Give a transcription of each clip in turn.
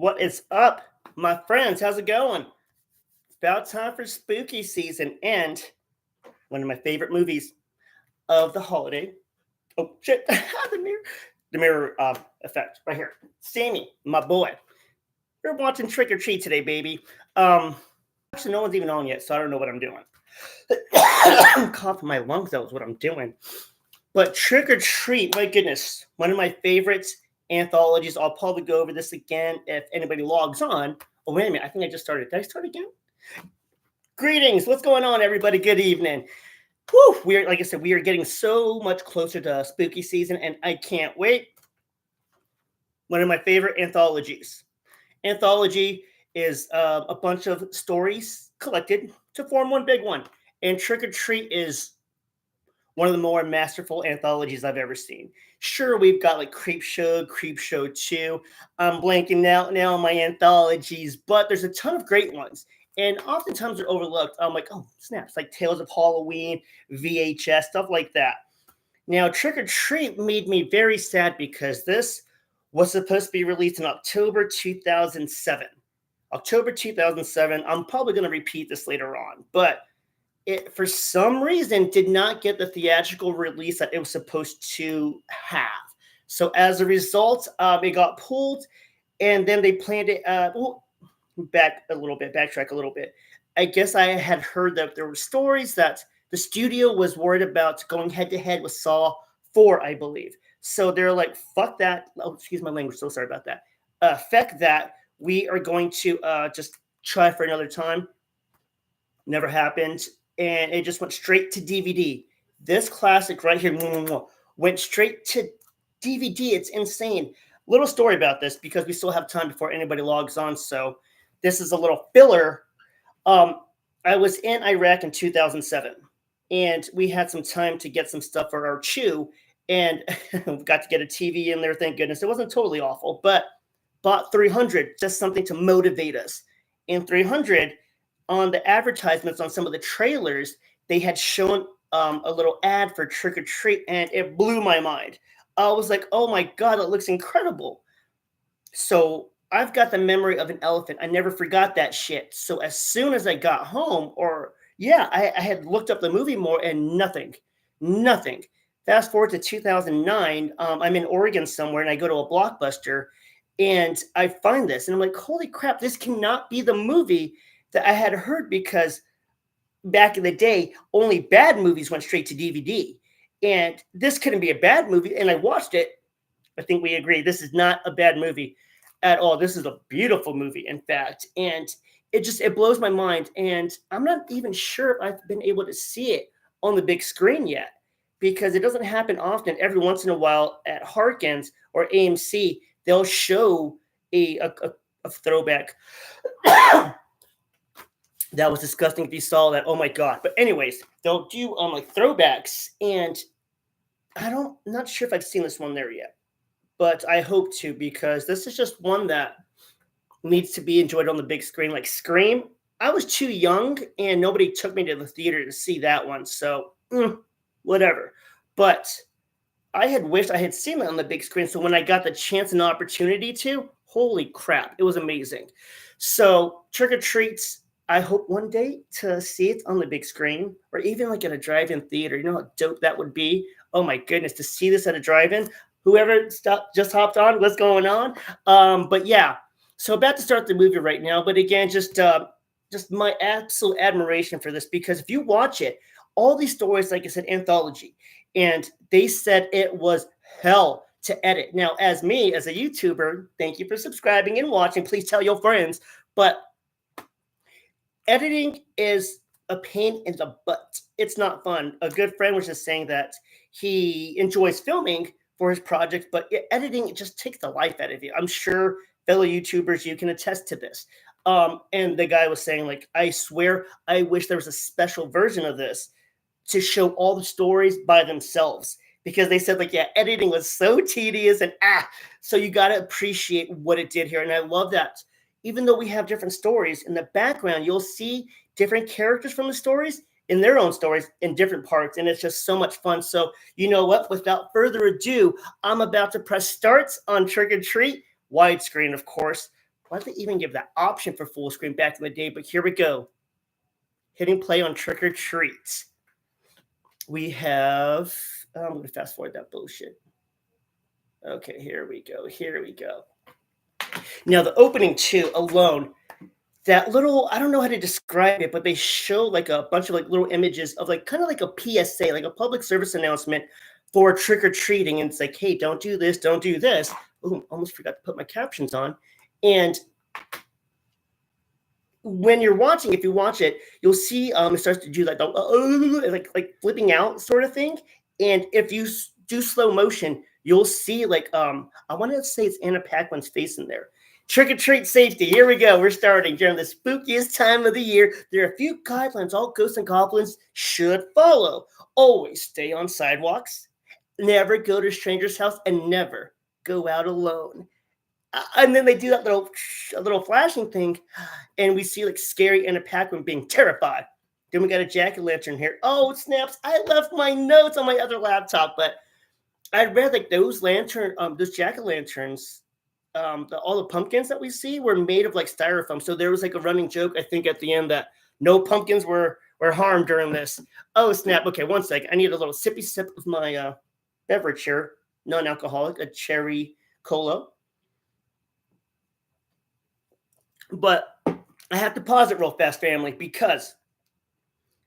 What is up, my friends? How's it going? It's about time for spooky season and one of my favorite movies of the holiday. Oh shit! the mirror effect right here. Sammy, my boy. We're watching Trick or Treat today, baby. Actually, no one's even on yet, so I don't know what I'm doing. I'm coughing my lungs out is what I'm doing. But Trick or Treat, my goodness, one of my favorites anthologies. I'll probably go over this again if anybody logs on. Oh, wait a minute. I think I just started. Did I start again? Greetings. What's going on, everybody? Good evening. Whew, like I said, we are getting so much closer to spooky season, and I can't wait. One of my favorite anthologies. Anthology is a bunch of stories collected to form one big one. And Trick or Treat is one of the more masterful anthologies I've ever seen. Sure, we've got like Creepshow 2. I'm blanking out now on my anthologies, but there's a ton of great ones. And oftentimes they're overlooked. I'm like, oh, snaps, like Tales of Halloween, VHS, stuff like that. Now, Trick or Treat made me very sad because this was supposed to be released in October 2007. October 2007. I'm probably going to repeat this later on, but it, for some reason, did not get the theatrical release that it was supposed to have. So as a result, it got pulled, and then they planned it. Backtrack a little bit. I guess I had heard that there were stories that the studio was worried about going head to head with Saw 4, I believe. So they're like, fuck that. Oh, excuse my language. So sorry about that. Feck that. We are going to just try for another time. Never happened. And it just went straight to DVD. This classic right here went straight to DVD. It's insane. Little story about this because we still have time before anybody logs on. So this is a little filler. I was in Iraq in 2007, and we had some time to get some stuff for our chew, and we got to get a TV in there. Thank goodness. It wasn't totally awful, but bought 300, just something to motivate us. And 300, on the advertisements on some of the trailers, they had shown a little ad for Trick or Treat, and it blew my mind. I was like, oh my God, it looks incredible. So I've got the memory of an elephant. I never forgot that shit. So as soon as I got home, I had looked up the movie more and nothing. Fast forward to 2009, I'm in Oregon somewhere and I go to a Blockbuster and I find this and I'm like, holy crap, this cannot be the movie that I had heard, because back in the day, only bad movies went straight to DVD. And this couldn't be a bad movie. And I watched it. I think we agree. This is not a bad movie at all. This is a beautiful movie, in fact. And it blows my mind. And I'm not even sure if I've been able to see it on the big screen yet, because it doesn't happen often. Every once in a while at Harkins or AMC, they'll show a throwback. That was disgusting if you saw that. Oh my God. But anyways, they'll do like throwbacks, and I'm not sure if I've seen this one there yet, but I hope to, because this is just one that needs to be enjoyed on the big screen. Like Scream, I was too young and nobody took me to the theater to see that one. So whatever. But I had wished I had seen that on the big screen. So when I got the chance and opportunity to, holy crap, it was amazing. So Trick or Treats, I hope one day to see it on the big screen, or even like at a drive-in theater. You know how dope that would be? Oh my goodness, to see this at a drive-in. Whoever just hopped on, what's going on? But yeah, so about to start the movie right now. But again, just my absolute admiration for this, because if you watch it, all these stories, like I said, anthology, and they said it was hell to edit. Now, as a YouTuber, thank you for subscribing and watching. Please tell your friends. But editing is a pain in the butt. It's not fun. A good friend was just saying that he enjoys filming for his project, but editing, it just takes the life out of you. I'm sure fellow YouTubers, you can attest to this. And the guy was saying, like, I swear, I wish there was a special version of this to show all the stories by themselves, because they said, like, yeah, editing was so tedious and so you got to appreciate what it did here. And I love that. Even though we have different stories in the background, you'll see different characters from the stories in their own stories in different parts. And it's just so much fun. So you know what? Without further ado, I'm about to press starts on Trick or Treat, widescreen, of course. Why did they even give that option for full screen back in the day? But here we go. Hitting play on Trick or Treat. We have. I'm going to fast forward that bullshit. Okay, here we go. Here we go. Now, the opening two alone, that little, I don't know how to describe it, but they show like a bunch of like little images of like kind of like a PSA, like a public service announcement for trick or treating. And it's like, hey, don't do this, don't do this. Oh, almost forgot to put my captions on. And when you're watching, if you watch it, you'll see it starts to do like like flipping out sort of thing. And if you do slow motion, you'll see like I want to say it's Anna Paquin's face in there. Trick or treat safety. Here we go. We're starting during the spookiest time of the year. There are a few guidelines all ghosts and goblins should follow. Always stay on sidewalks. Never go to strangers' house, and never go out alone. And then they do that little flashing thing, and we see like scary Anna Paquin being terrified. Then we got a jack-o'-lantern here. Oh, snaps. I left my notes on my other laptop, but I read like those jack-o'-lanterns, all the pumpkins that we see were made of like styrofoam. So there was like a running joke, I think, at the end that no pumpkins were harmed during this. Oh, snap. Okay, one second. I need a little sippy sip of my beverage here, non-alcoholic, a cherry cola. But I have to pause it real fast, family, because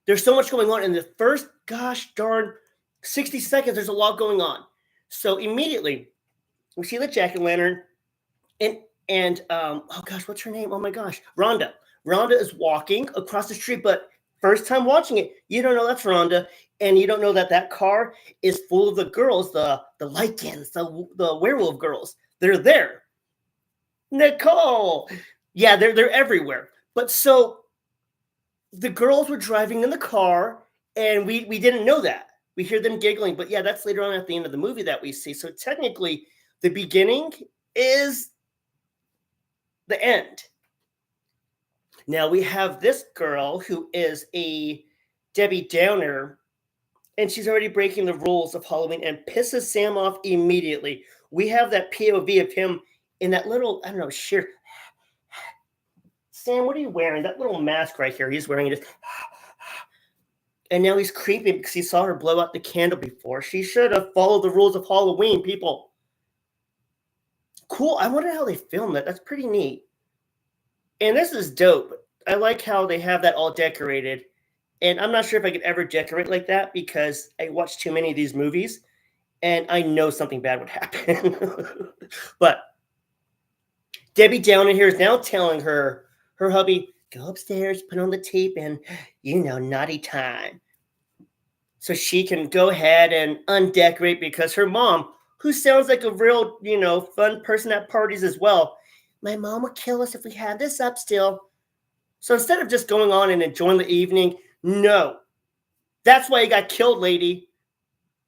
there's so much going on. In the first, gosh darn, 60 seconds, there's a lot going on. So immediately, we see the jack-o'-lantern, and oh gosh, what's her name? Oh my gosh, Rhonda. Rhonda is walking across the street, but first time watching it, you don't know that's Rhonda, and you don't know that car is full of the girls, the Lycans, the werewolf girls. They're there. Nicole. Yeah, they're everywhere. But so the girls were driving in the car, and we didn't know that. We hear them giggling, but yeah, that's later on at the end of the movie that we see. So technically, the beginning is the end. Now we have this girl who is a Debbie Downer, and she's already breaking the rules of Halloween and pisses Sam off immediately. We have that POV of him in that little, I don't know, sheer. Sam, what are you wearing? That little mask right here. He's wearing it. And now he's creepy because he saw her blow out the candle before. She should have followed the rules of Halloween, people. Cool. I wonder how they filmed that. That's pretty neat. And this is dope. I like how they have that all decorated. And I'm not sure if I could ever decorate like that because I watched too many of these movies and I know something bad would happen. But Debbie Downer here is now telling her hubby, go upstairs, put on the tape, and, naughty time. So she can go ahead and undecorate because her mom, who sounds like a real, fun person at parties as well, my mom would kill us if we had this up still. So instead of just going on and enjoying the evening, no. That's why you got killed, lady.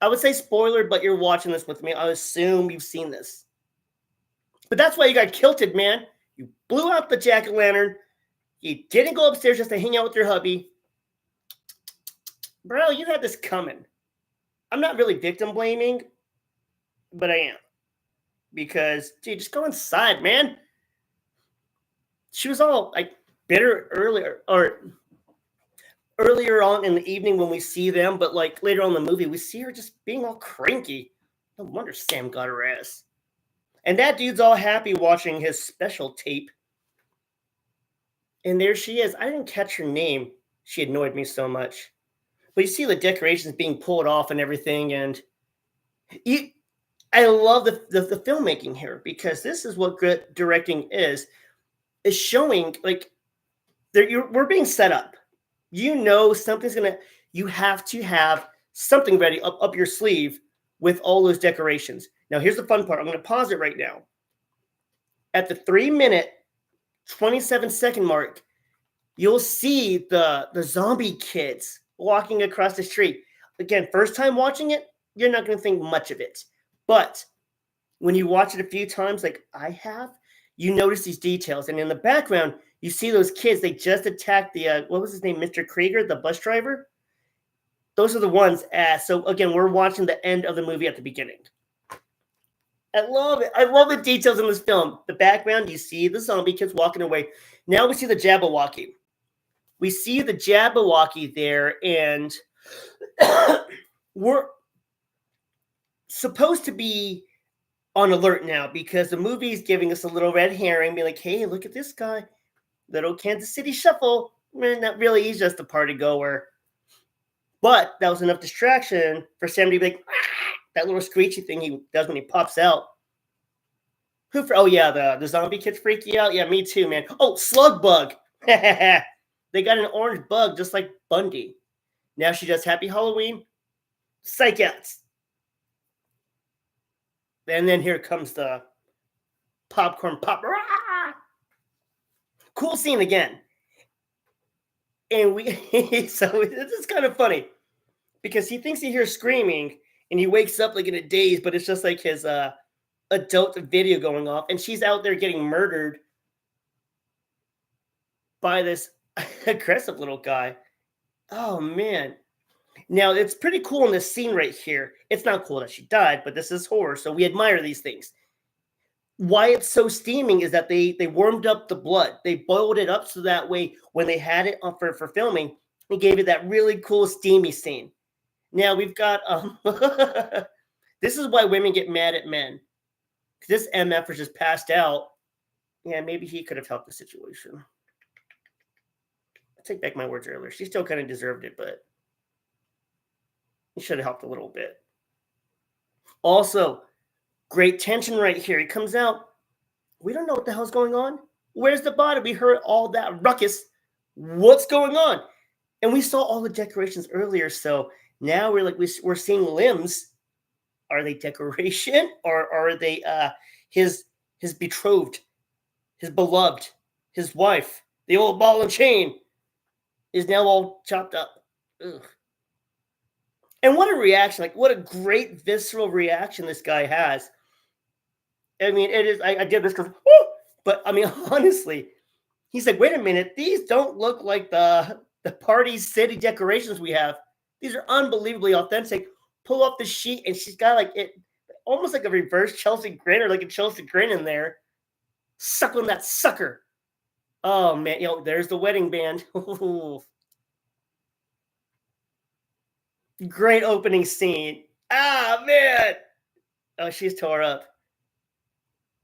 I would say spoiler, but you're watching this with me. I assume you've seen this. But that's why you got kilted, man. You blew out the jack-o'-lantern. You didn't go upstairs just to hang out with your hubby. Bro, you had this coming. I'm not really victim blaming, but I am. Because, dude, just go inside, man. She was all like bitter earlier on in the evening when we see them, but like later on in the movie, we see her just being all cranky. No wonder Sam got her ass. And that dude's all happy watching his special tape. And there she is. I didn't catch her name. She annoyed me so much. But you see the decorations being pulled off and everything. And I love the filmmaking here because this is what good directing is showing like we're being set up. Something's going to, you have to have something ready up your sleeve with all those decorations. Now, here's the fun part. I'm going to pause it right now. At the 3-minute, 27-second mark, you'll see the zombie kids walking across the street. Again, first time watching it, you're not going to think much of it. But when you watch it a few times, like I have, you notice these details. And in the background, you see those kids. They just attacked the, what was his name, Mr. Krieger, the bus driver. Those are the ones. So again, we're watching the end of the movie at the beginning. I love it. I love the details in this film. The background, you see the zombie kids walking away. Now we see the Jabberwocky. We see the Jabberwocky there, and we're supposed to be on alert now because the movie is giving us a little red herring, be like, hey, look at this guy, little Kansas City Shuffle. Man, not really, he's just a party goer. But that was enough distraction for Sam to be like, ah, that little screechy thing he does when he pops out. Oh yeah, the zombie kids freak you out? Yeah, me too, man. Oh, slug bug. They got an orange bug just like Bundy. Now she does Happy Halloween. Psych outs. And then here comes the popcorn pop. Cool scene again. And we so this is kind of funny because he thinks he hears screaming and he wakes up like in a daze, but it's just like his adult video going off, and she's out there getting murdered by this aggressive little guy. Oh man. Now it's pretty cool in this scene right here. It's not cool that she died, but this is horror, so we admire these things. Why it's so steaming is that they warmed up the blood. They boiled it up so that way when they had it for filming, they gave it that really cool steamy scene. Now we've got this is why women get mad at men. This MF was just passed out. Yeah, maybe he could have helped the situation. I take back my words earlier. She still kind of deserved it, but he should have helped a little bit. Also, great tension right here. He comes out. We don't know what the hell's going on. Where's the body? We heard all that ruckus. What's going on? And we saw all the decorations earlier, so now we're seeing limbs. Are they decoration or are they his betrothed, his beloved, his wife, the old ball and chain is now all chopped up. Ugh. And what a reaction, like what a great visceral reaction this guy has. I mean, it is, I did this because, but I mean, honestly, he's like, wait a minute, these don't look like the party city decorations we have. These are unbelievably authentic. Pull up the sheet, and she's got like it, almost like a reverse Chelsea grin or like a Chelsea grin in there. Suck on that sucker. Oh man, there's the wedding band. Great opening scene. Ah man. Oh, she's tore up.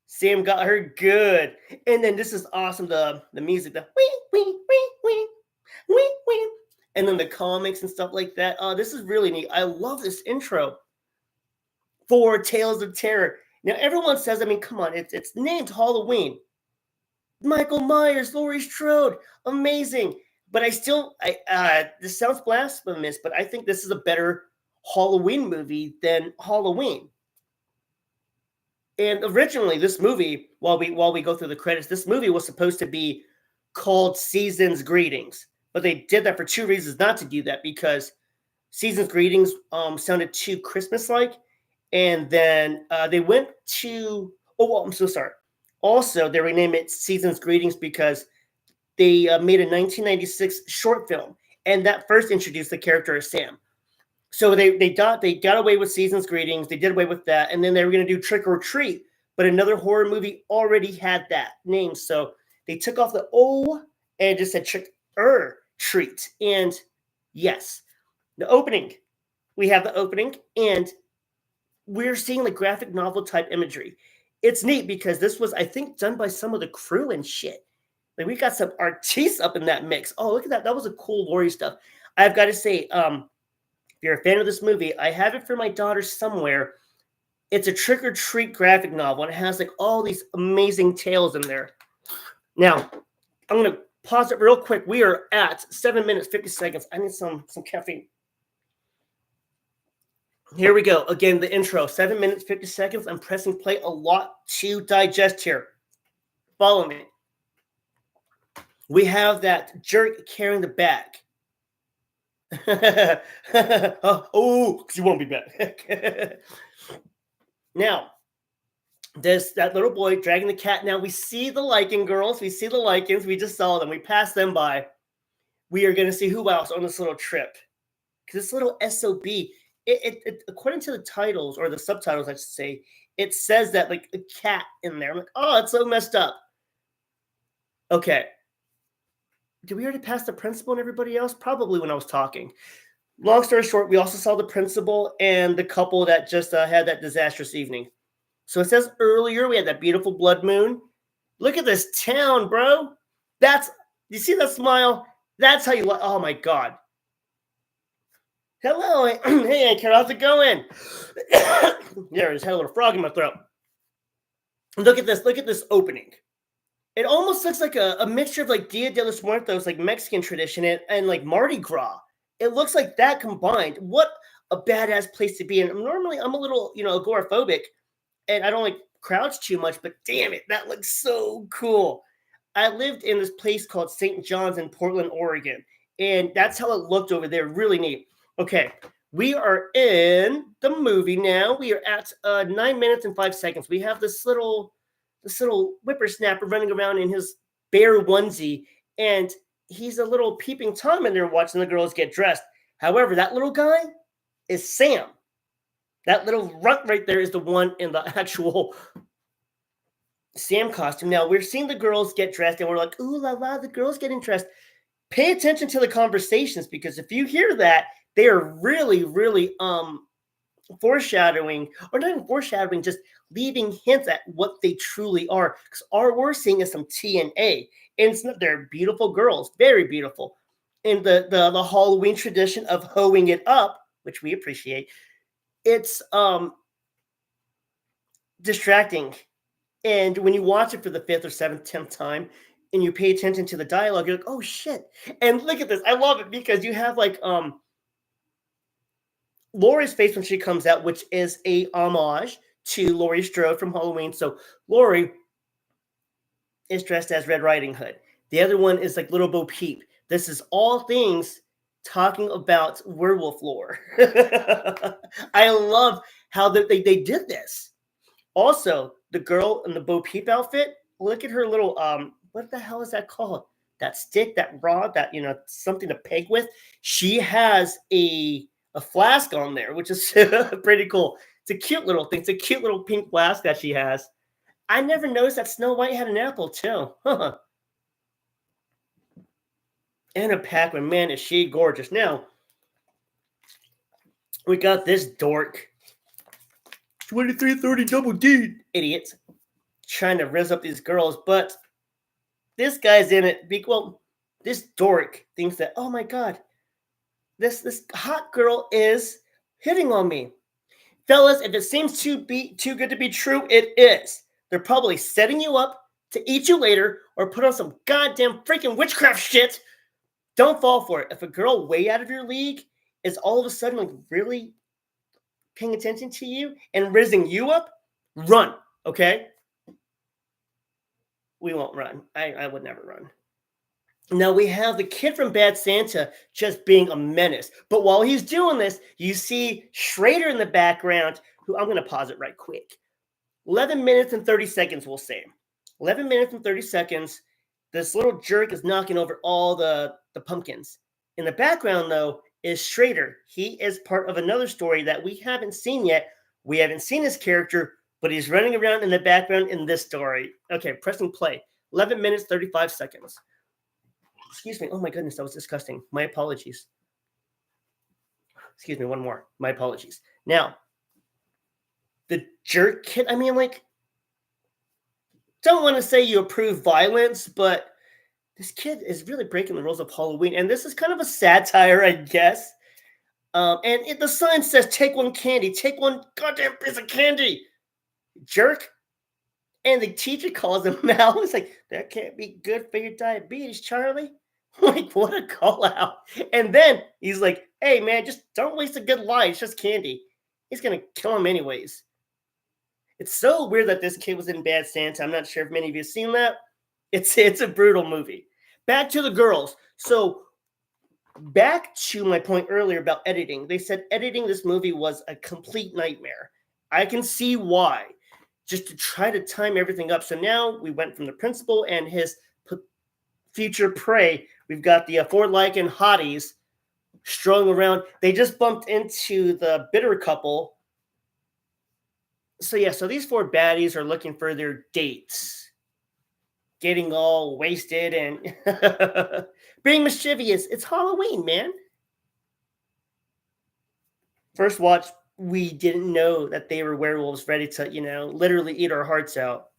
Sam got her good. And then this is awesome. The music, the wee, wee, wee, wee, wee, wee. And then the comics and stuff like that. Oh, this is really neat. I love this intro for Tales of Terror. Now, everyone says, I mean, come on, it's named Halloween. Michael Myers, Laurie Strode, amazing. But this sounds blasphemous, but I think this is a better Halloween movie than Halloween. And originally, this movie, while we go through the credits, this movie was supposed to be called Season's Greetings, but they did that for two reasons not to do that, because Season's Greetings sounded too Christmas-like, and then they went to. Oh, well, I'm so sorry. Also, they renamed it Season's Greetings because they made a 1996 short film, and that first introduced the character of Sam. So they got away with Season's Greetings. They did away with that, and then they were going to do Trick or Treat, but another horror movie already had that name, so they took off the O and just said Trick or Treat. And yes, the opening. We have the opening, and we're seeing like graphic novel type imagery. It's neat because this was, I think, done by some of the crew and shit. Like we got some artists up in that mix. Oh, look at that! That was a cool Laurie stuff. I've got to say, if you're a fan of this movie, I have it for my daughter somewhere. It's a Trick or Treat graphic novel, and it has like all these amazing tales in there. Now, I'm gonna pause it real quick. We are at 7 minutes 50 seconds. I need some caffeine. Here we go. Again, the intro. 7 minutes 50 seconds. I'm pressing play. A lot to digest here. Follow me. We have that jerk carrying the bag. Oh, because you won't be back. Now, there's that little boy dragging the cat. Now we see the Lycan girls. We see the Lycans. We just saw them. We passed them by. We are going to see who else on this little trip. Because this little SOB, it according to the titles or the subtitles, I should say, It says that like a cat in there. I'm like, oh, it's so messed up. Okay. Did we already pass the principal and everybody else? Probably when I was talking. Long story short, we also saw the principal and the couple that just had that disastrous evening. So it says earlier we had that beautiful blood moon. Look at this town, bro. That's, you see that smile? That's how you like. Oh my god. Hello, hey, Aunt Carol, how's it going? There, I just had a little frog in my throat. Look at this. Look at this opening. It almost looks like a mixture of like Dia de los Muertos, like Mexican tradition, and like Mardi Gras. It looks like that combined. What a badass place to be in. Normally, I'm a little, agoraphobic, and I don't like crowds too much, but damn it, that looks so cool. I lived in this place called St. John's in Portland, Oregon, and that's how it looked over there. Really neat. Okay, we are in the movie now. We are at 9 minutes and 5 seconds. We have this little whippersnapper running around in his bear onesie, and he's a little peeping Tom in there watching the girls get dressed. However, that little guy is Sam. That little runt right there is the one in the actual Sam costume. Now, we're seeing the girls get dressed, and we're like, ooh la la, the girls getting dressed. Pay attention to the conversations, because if you hear that, they are really, really foreshadowing, or not even foreshadowing, just leaving hints at what they truly are. Because all we're seeing is some TNA, and it's not, they're beautiful girls, very beautiful. In the Halloween tradition of hoeing it up, which we appreciate, it's distracting. And when you watch it for the 5th or 7th, 10th time, and you pay attention to the dialogue, you're like, oh shit. And look at this. I love it because you have like Laurie's face when she comes out, which is a homage to Laurie Strode from Halloween. So Laurie is dressed as Red Riding Hood. The other one is like Little Bo Peep. This is all things talking about werewolf lore. I love how they did this. Also, the girl in the Bo Peep outfit, look at her little, what the hell is that called? That stick, that rod, that, something to peg with. She has a flask on there, which is pretty cool. It's a cute little thing. It's a cute little pink flask that she has. I never noticed that Snow White had an apple too. Huh. Anna Paquin, man, is she gorgeous. Now, we got this dork. 2330 double D. Idiots. Trying to rizz up these girls, but this guy's in it. Well, this dork thinks that, oh my god, this hot girl is hitting on me. Fellas, if it seems too good to be true, it is. They're probably setting you up to eat you later or put on some goddamn freaking witchcraft shit. Don't fall for it. If a girl way out of your league is all of a sudden like really paying attention to you and rizzing you up, run, okay? We won't run. I would never run. Now we have the kid from Bad Santa just being a menace. But while he's doing this, you see Schrader in the background, who I'm going to pause it right quick. 11 minutes and 30 seconds, we'll say. 11 minutes and 30 seconds. This little jerk is knocking over all the pumpkins. In the background, though, is Schrader. He is part of another story that we haven't seen yet. We haven't seen his character, but he's running around in the background in this story. Okay, pressing play. 11 minutes, 35 seconds. Excuse me. Oh my goodness, that was disgusting. My apologies. Excuse me, one more. My apologies. Now, the jerk kid, I mean, like, don't want to say you approve violence, but this kid is really breaking the rules of Halloween. And this is kind of a satire, I guess. The sign says, take one candy. Take one goddamn piece of candy. Jerk. And the teacher calls him out. He's like, that can't be good for your diabetes, Charlie. Like, what a call out. And then he's like, hey, man, just don't waste a good lie. It's just candy. He's going to kill him anyways. It's so weird that this kid was in Bad Santa. I'm not sure if many of you have seen that. It's a brutal movie. Back to the girls. So back to my point earlier about editing. They said editing this movie was a complete nightmare. I can see why. Just to try to time everything up. So now we went from the principal and his future prey. We've got the Ford Lycan hotties strolling around. They just bumped into the bitter couple So yeah, so these four baddies are looking for their dates, getting all wasted and being mischievous. It's Halloween, man. First watch, we didn't know that they were werewolves ready to, literally eat our hearts out.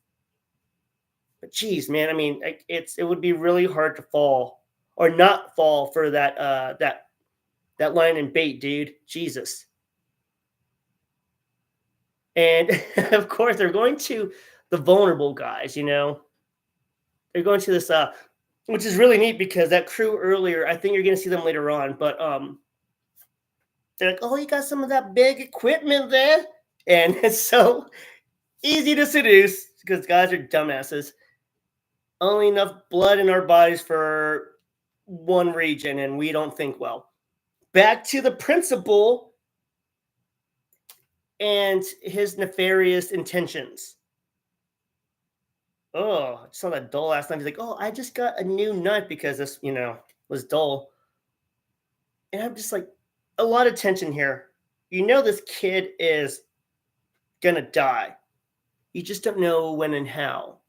But geez, man, I mean, it would be really hard to fall or not fall for that line and bait, dude. Jesus. And of course, they're going to the vulnerable guys. They're going to this, which is really neat because that crew earlier. I think you're going to see them later on, but they're like, "Oh, you got some of that big equipment there," and it's so easy to seduce because guys are dumbasses. Only enough blood in our bodies for one region, and we don't think well. Back to the principal and his nefarious intentions. Oh, I saw that dull last night. He's like, "Oh, I just got a new knife because this, was dull." And I'm just like, a lot of tension here. This kid is gonna die. You just don't know when and how.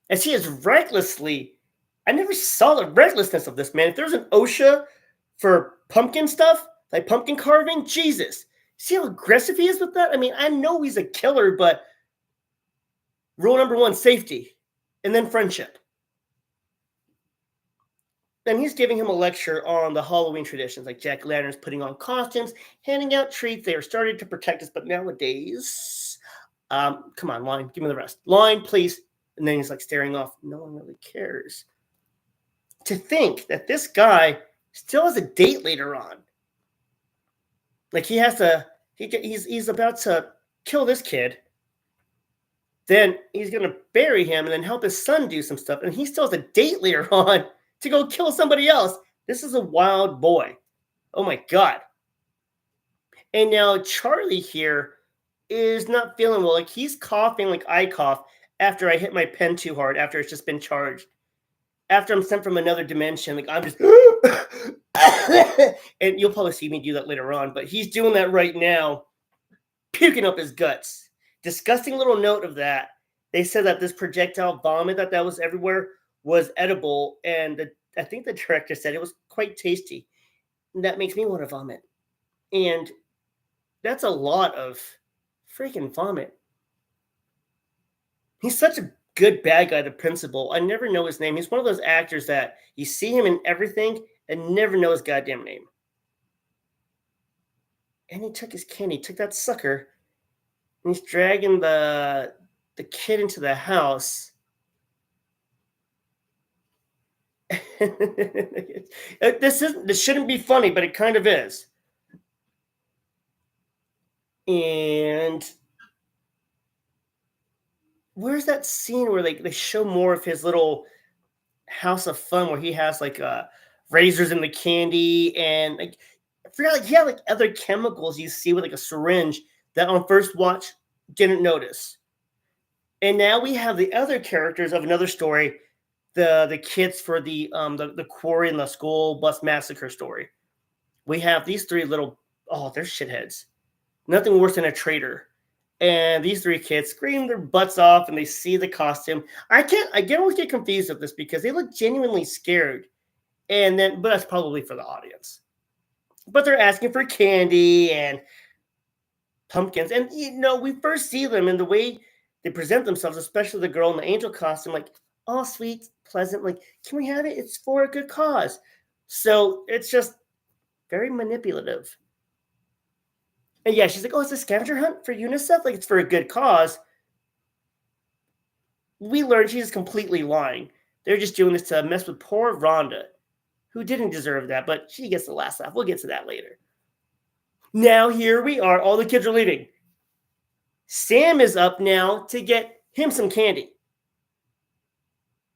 As he is recklessly, I never saw the recklessness of this man. If there's an OSHA for pumpkin stuff, like pumpkin carving, Jesus. See how aggressive he is with that? I mean, I know he's a killer, but rule number one, safety, and then friendship. And he's giving him a lecture on the Halloween traditions, like jack-o'-lanterns putting on costumes, handing out treats. They are starting to protect us, but nowadays, come on, line, give me the rest. Line, please. And then he's like staring off. No one really cares. To think that this guy still has a date later on. Like he has to, he's about to kill this kid. Then he's gonna bury him and then help his son do some stuff, and he still has a date later on to go kill somebody else. This is a wild boy. Oh my god. And now Charlie here is not feeling well. Like he's coughing like I cough after I hit my pen too hard, after it's just been charged. After I'm sent from another dimension, like I'm just and you'll probably see me do that later on, but he's doing that right now, puking up his guts. Disgusting little note of that. They said that this projectile vomit that was everywhere was edible, and I think the director said it was quite tasty. And that makes me want to vomit. And that's a lot of freaking vomit. He's such a good bad guy, the principal. I never know his name. He's one of those actors that you see him in everything and never know his goddamn name. And he took his candy, took that sucker, and he's dragging the kid into the house. This shouldn't be funny, but it kind of is. And where's that scene where they show more of his little house of fun where he has like razors in the candy and like I forgot like he had like other chemicals you see with like a syringe that on first watch didn't notice. And now we have the other characters of another story, the kids for the quarry and the school bus massacre story. We have these three little they're shitheads. Nothing worse than a traitor. And these three kids scream their butts off and they see the costume. I always get confused with this because they look genuinely scared. But that's probably for the audience. But they're asking for candy and pumpkins. And we first see them in the way they present themselves, especially the girl in the angel costume, like, oh, sweet, pleasant, like, can we have it? It's for a good cause. So it's just very manipulative. And yeah, she's like, oh, it's a scavenger hunt for UNICEF? Like, it's for a good cause. We learned she's completely lying. They're just doing this to mess with poor Rhonda, who didn't deserve that, but she gets the last laugh. We'll get to that later. Now, here we are. All the kids are leaving. Sam is up now to get him some candy.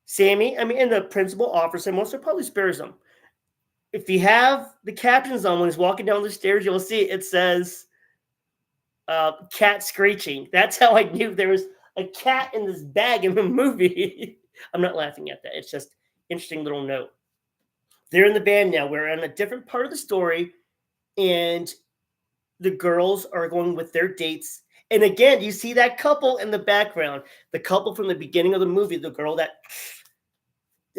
Sammy, and the principal offers him, most probably spares him. If you have the captions on when he's walking down the stairs, you'll see it says cat screeching. That's how I knew there was a cat in this bag in the movie. I'm not laughing at that. It's just interesting little note. They're in the band now. We're in a different part of the story, and the girls are going with their dates, And again, you see that couple in the background, the couple from the beginning of the movie, the girl that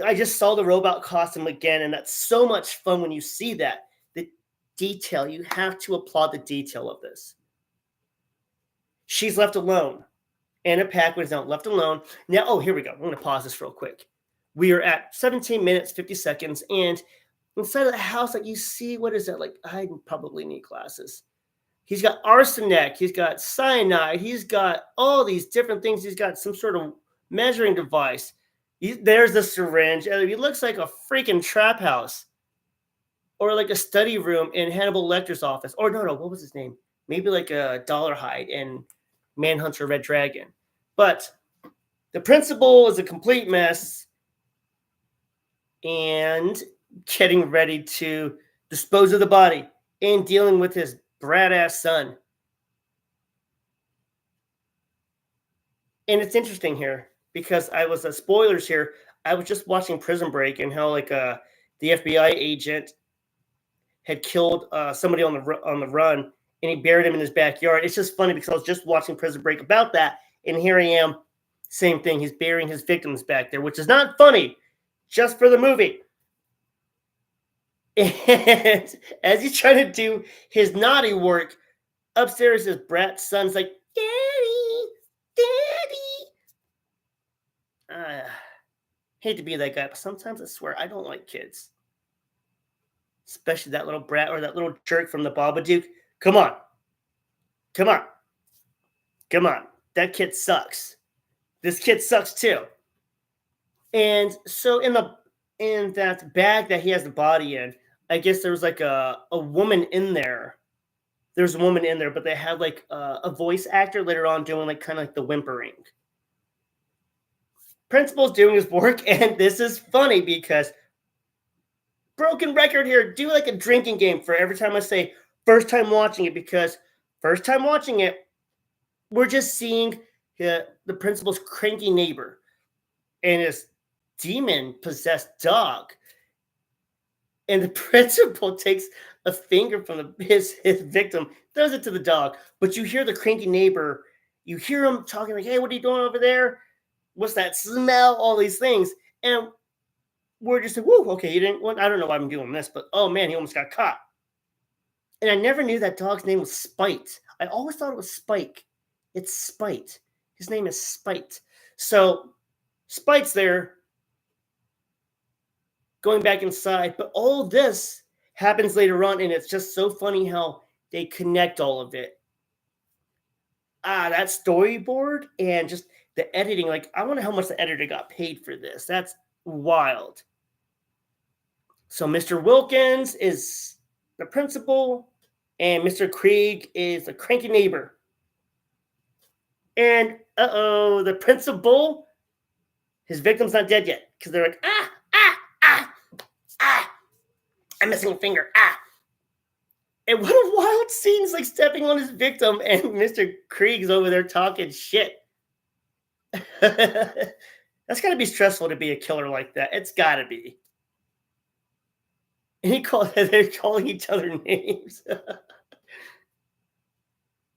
I just saw the robot costume again, and that's so much fun when you see that. The detail, you have to applaud the detail of this. She's left alone. Anna Paquin is now left alone. Now, oh, here we go. I'm going to pause this real quick. We are at 17 minutes, 50 seconds, and inside of the house, like you see, what is that? Like, I probably need glasses. He's got arsenic. He's got cyanide. He's got all these different things. He's got some sort of measuring device. There's the syringe. It looks like a freaking trap house or like a study room in Hannibal Lecter's office. Or no, what was his name? Maybe like a Dollarhide in Manhunter Red Dragon. But the principal is a complete mess and getting ready to dispose of the body and dealing with his brat ass son. And it's interesting here because I was spoilers here. I was just watching Prison Break and how like the FBI agent had killed somebody on the run and he buried him in his backyard. It's just funny because I was just watching Prison Break about that, and here I am, same thing. He's burying his victims back there, which is not funny, just for the movie. And as he's trying to do his naughty work, upstairs his brat son's like, Daddy, Daddy. Hate to be that guy, but sometimes I swear I don't like kids. Especially that little brat or that little jerk from the Babadook. Come on. That kid sucks. This kid sucks too. And so in that bag that he has the body in, I guess there was like a woman in there. There's a woman in there, but they had like a voice actor later on doing like kind of like the whimpering. Principal's doing his work, and this is funny because broken record here. Do like a drinking game for every time I say first time watching it, because first time watching it, we're just seeing the principal's cranky neighbor and his demon-possessed dog. And the principal takes a finger from his victim, throws it to the dog. But you hear the cranky neighbor, you hear him talking like, hey, what are you doing over there? What's that smell? All these things. And we're just like, whoa, okay, you didn't, well, I don't know why I'm doing this, but oh man, he almost got caught. And I never knew that dog's name was Spite. I always thought it was Spike. It's Spite. His name is Spite. So Spite's there going back inside, but all this happens later on, and it's just so funny how they connect all of it. That storyboard and just the editing, like I wonder how much the editor got paid for this. That's wild. So Mr. Wilkins is the principal, and Mr. Krieg is the cranky neighbor. And the principal, his victim's not dead yet, because they're like, I'm missing a finger, And what a wild scene, is like stepping on his victim, and Mr. Krieg's over there talking shit. That's got to be stressful to be a killer like that. It's got to be. And they're calling each other names.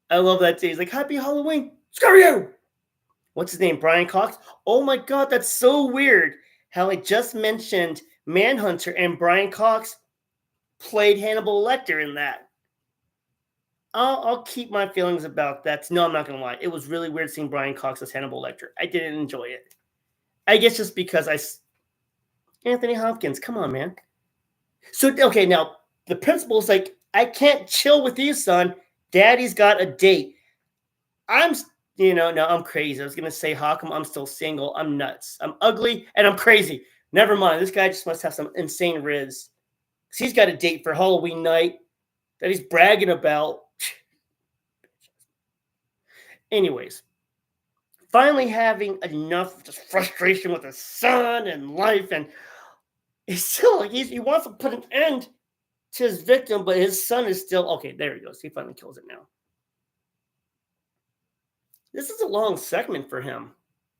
I love that too. He's like, Happy Halloween. Screw you. What's his name? Brian Cox? Oh my God, that's so weird how I just mentioned Manhunter and Brian Cox played Hannibal Lecter in that. I'll keep my feelings about that. No, I'm not going to lie. It was really weird seeing Brian Cox as Hannibal Lecter. I didn't enjoy it. I guess just because Anthony Hopkins, come on, man. So, okay, now, the principal's like, I can't chill with you, son. Daddy's got a date. I'm crazy. I was going to say, how come I'm still single? I'm nuts. I'm ugly, and I'm crazy. Never mind. This guy just must have some insane riz. Because he's got a date for Halloween night that he's bragging about. Anyways, finally having enough just frustration with his son and life, and he's still like he wants to put an end to his victim, but his son is still okay. There he goes. He finally kills it now. This is a long segment for him.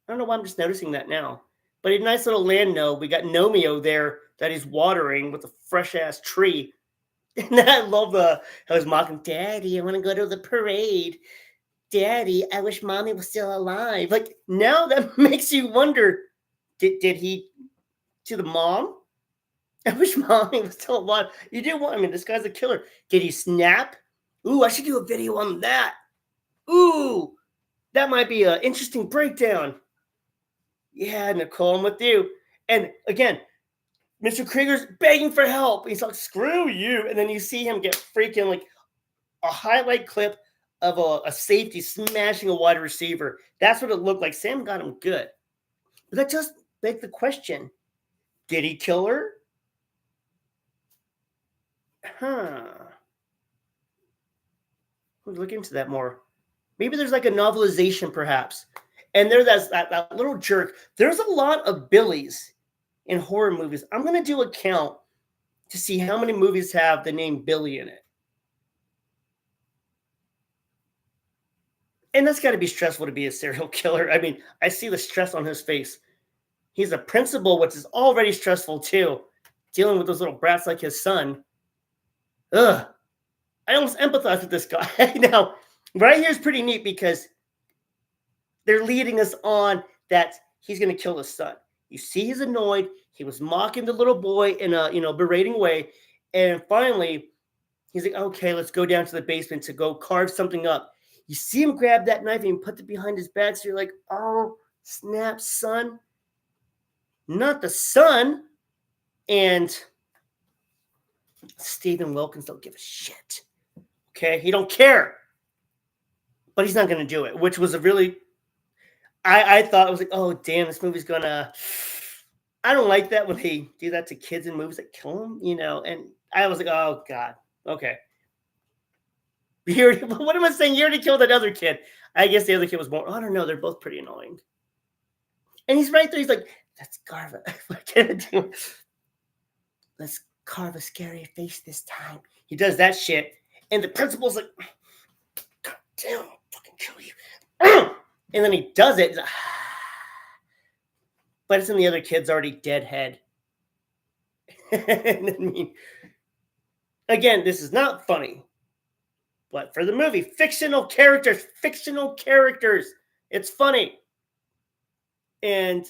I don't know why I'm just noticing that now. But a nice little land node. We got Nomeo there that he's watering with a fresh ass tree. And I love how he's mocking, Daddy, I want to go to the parade. Daddy, I wish Mommy was still alive. Like, now that makes you wonder, did he to the mom? I wish Mommy was still alive. You do want, I mean, this guy's a killer. Did he snap? Ooh, I should do a video on that. Ooh, that might be an interesting breakdown. Yeah, Nicole, I'm with you. And again, Mr. Krieger's begging for help. He's like, screw you. And then you see him get freaking like a highlight clip of a safety smashing a wide receiver. That's what it looked like. Sam got him good. But that just begs the question, did he kill her? Huh. We'll look into that more. Maybe there's like a novelization, perhaps. And there's that little jerk. There's a lot of Billies in horror movies. I'm going to do a count to see how many movies have the name Billy in it. And that's got to be stressful to be a serial killer. I mean, I see the stress on his face. He's a principal, which is already stressful too, dealing with those little brats like his son. Ugh. I almost empathize with this guy. Now, right here is pretty neat because they're leading us on that he's going to kill his son. You see he's annoyed. He was mocking the little boy in a, berating way. And finally, he's like, okay, let's go down to the basement to go carve something up. You see him grab that knife and put it behind his back. So you're like, oh, snap, son. Not the son. And Stephen Wilkins don't give a shit. Okay, he don't care. But he's not going to do it, which was a really... I thought, it was like, oh, damn, this movie's going to... I don't like that when they do that to kids in movies that kill them, and I was like, oh, God, okay. What am I saying? You already killed that other kid. I guess the other kid was more... I don't know, they're both pretty annoying. And he's right there, he's like, let's carve it. What can I do? Let's carve a scary face this time. He does that shit, and the principal's like, God damn, I'll fucking kill you. And then he does it. Like, but it's in the other kid's already dead head. And I mean, again, this is not funny. But for the movie, fictional characters. It's funny. And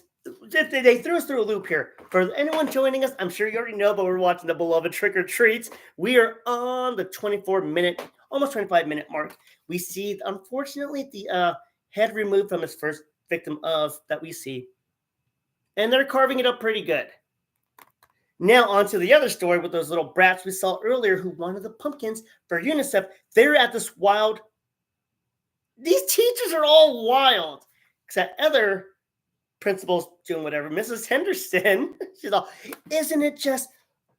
they threw us through a loop here. For anyone joining us, I'm sure you already know, but we're watching the beloved Trick or Treats. We are on the 24-minute, almost 25-minute mark. We see, unfortunately, the head removed from his first victim that we see. And they're carving it up pretty good. Now on to the other story with those little brats we saw earlier who wanted the pumpkins for UNICEF. They're at this wild... These teachers are all wild. Except other principals doing whatever. Mrs. Henderson, she's all, isn't it just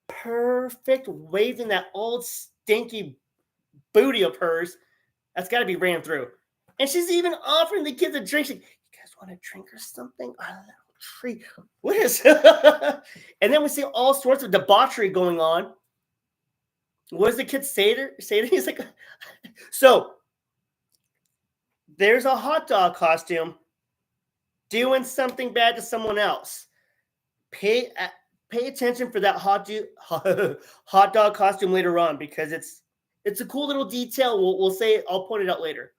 perfect, waving that old stinky booty of hers. That's got to be ran through. And she's even offering the kids a drink. She's like, you guys want a drink or something? Out of that tree. What is And then we see all sorts of debauchery going on. What does the kid say to He's like, so there's a hot dog costume doing something bad to someone else. Pay attention for that hot dog costume later on, because it's a cool little detail. We'll say it. I'll point it out later.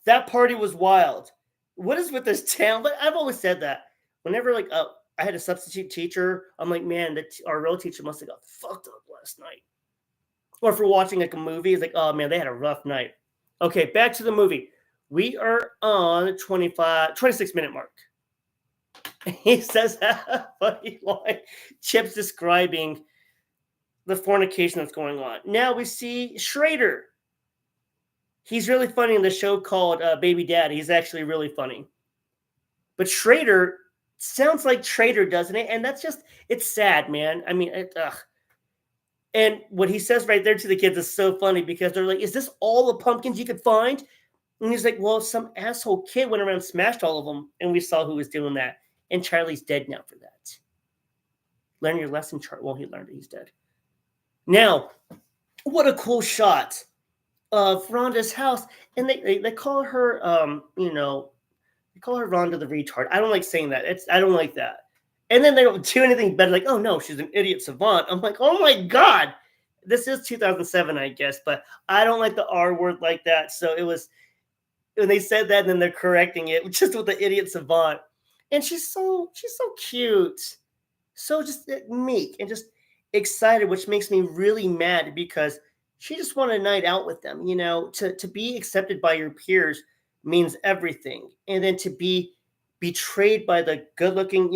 That party was wild. What is with this town? But I've always said that. Whenever I had a substitute teacher, I'm like, man, our real teacher must have got fucked up last night. Or if we're watching like a movie, it's like, oh man, they had a rough night. Okay, back to the movie. We are on the 26-minute mark. He says that funny line. Chip's describing the fornication that's going on. Now we see Schrader. He's really funny in the show called Baby Dad. He's actually really funny. But Schrader sounds like Trader, doesn't it? And that's just, it's sad, man. I mean, and what he says right there to the kids is so funny, because they're like, is this all the pumpkins you could find? And he's like, well, some asshole kid went around and smashed all of them, and we saw who was doing that. And Charlie's dead now for that. Learn your lesson, Charlie. Well, he learned it. He's dead. Now, what a cool shot of Rhonda's house. And they call her, they call her Rhonda the retard. I don't like saying that. I don't like that. And then they don't do anything better. Like, oh, no, she's an idiot savant. I'm like, oh, my God. This is 2007, I guess, but I don't like the R word like that. So it was when they said that, and then they're correcting it just with the idiot savant. And she's so cute, so just meek and just excited, which makes me really mad because she just wanted a night out with them. To be accepted by your peers means everything, and then to be betrayed by the good-looking,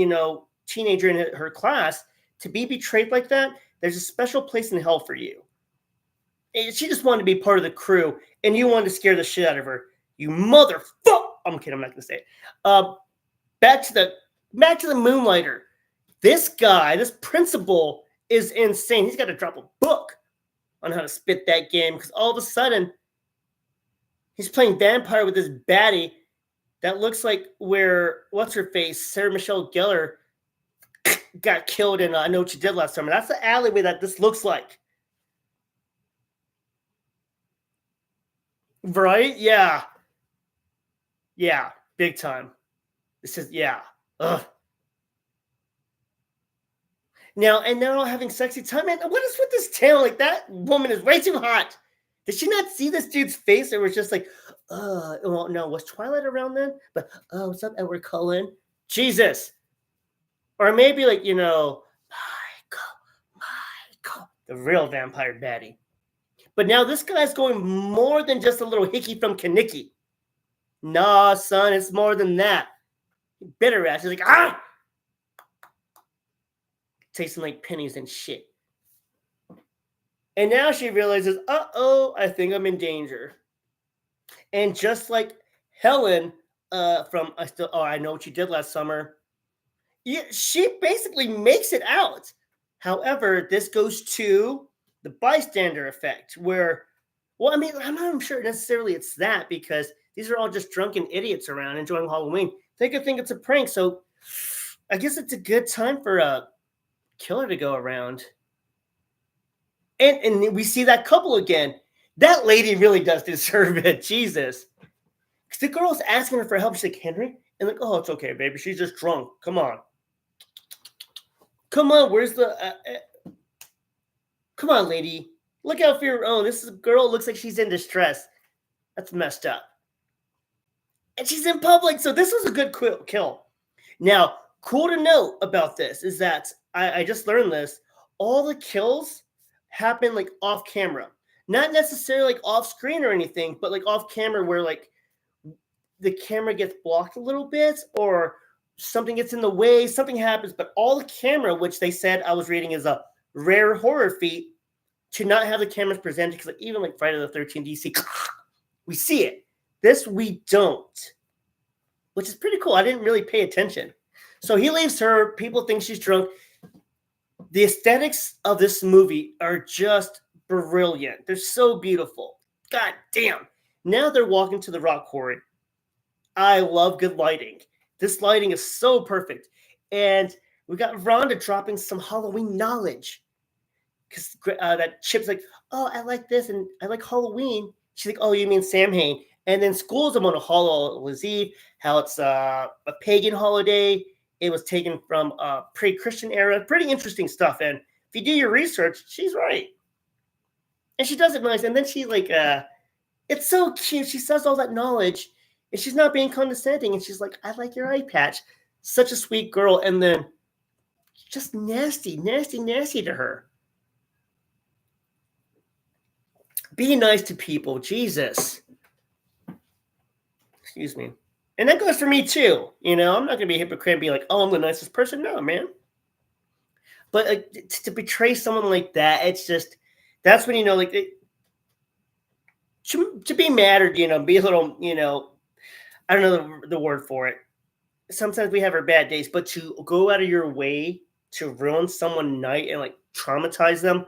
teenager in her class, to be betrayed like that, there's a special place in hell for you. And she just wanted to be part of the crew, and you wanted to scare the shit out of her. You motherfucker! I'm kidding. I'm not gonna say it. Back to the Moonlighter. This guy, this principal, is insane. He's got to drop a book on how to spit that game because all of a sudden he's playing vampire with this baddie that looks like where what's her face, Sarah Michelle Gellar, got killed in I Know What You Did Last Summer. That's the alleyway that this looks like. Right? Yeah. Yeah. Big time. This is, yeah. Ugh. Now, and they're all having sexy time. Man, what is with this tail? Like, that woman is way too hot. Did she not see this dude's face? It was just like, well, no, was Twilight around then? But, what's up, Edward Cullen? Jesus. Or maybe, like, Michael, the real vampire baddie. But now this guy's going more than just a little hickey from Kaneki. Nah, son, it's more than that. Bitter ass. He's like, ah! Tasting like pennies and shit. And now she realizes, I think I'm in danger. And just like Helen from I Know What You Did Last Summer, she basically makes it out. However, this goes to the bystander effect, where, well, I mean, I'm not sure necessarily it's that, because these are all just drunken idiots around enjoying Halloween. They could think it's a prank, so I guess it's a good time for a killer to go around. And we see that couple again. That lady really does deserve it. Jesus. Because the girl's asking her for help. She's like, Henry? And like, oh, it's okay, baby. She's just drunk. Come on. Come on. Where's the... Come on, lady. Look out for your own. This girl looks like she's in distress. That's messed up. And she's in public, so this was a good kill. Now, cool to note about this is that I just learned this. All the kills happen like off camera. Not necessarily like off screen or anything, but like off camera where like the camera gets blocked a little bit or something gets in the way, something happens, but all the camera, which they said I was reading is a rare horror feat, to not have the cameras presented, because like, even like Friday the 13th DC, we see it. This we don't, which is pretty cool. I didn't really pay attention. So he leaves her. People think she's drunk. The aesthetics of this movie are just brilliant. They're so beautiful. God damn. Now they're walking to the rock quarry. I love good lighting. This lighting is so perfect. And we got Rhonda dropping some Halloween knowledge. Because that Chip's like, oh, I like this and I like Halloween. She's like, oh, you mean Samhain? And then schools them on a Hallows Eve, how it's a pagan holiday. It was taken from a pre-Christian era. Pretty interesting stuff. And if you do your research, she's right. And she does it nice. And then she like, it's so cute. She says all that knowledge, and she's not being condescending. And she's like, I like your eye patch. Such a sweet girl. And then just nasty to her. Be nice to people. Jesus. Excuse me. And that goes for me too. I'm not going to be a hypocrite and be like, oh, I'm the nicest person. No, man. But to betray someone like that, it's just, that's when, like, to be mad or, be a little, I don't know the word for it. Sometimes we have our bad days, but to go out of your way to ruin someone's night and like traumatize them,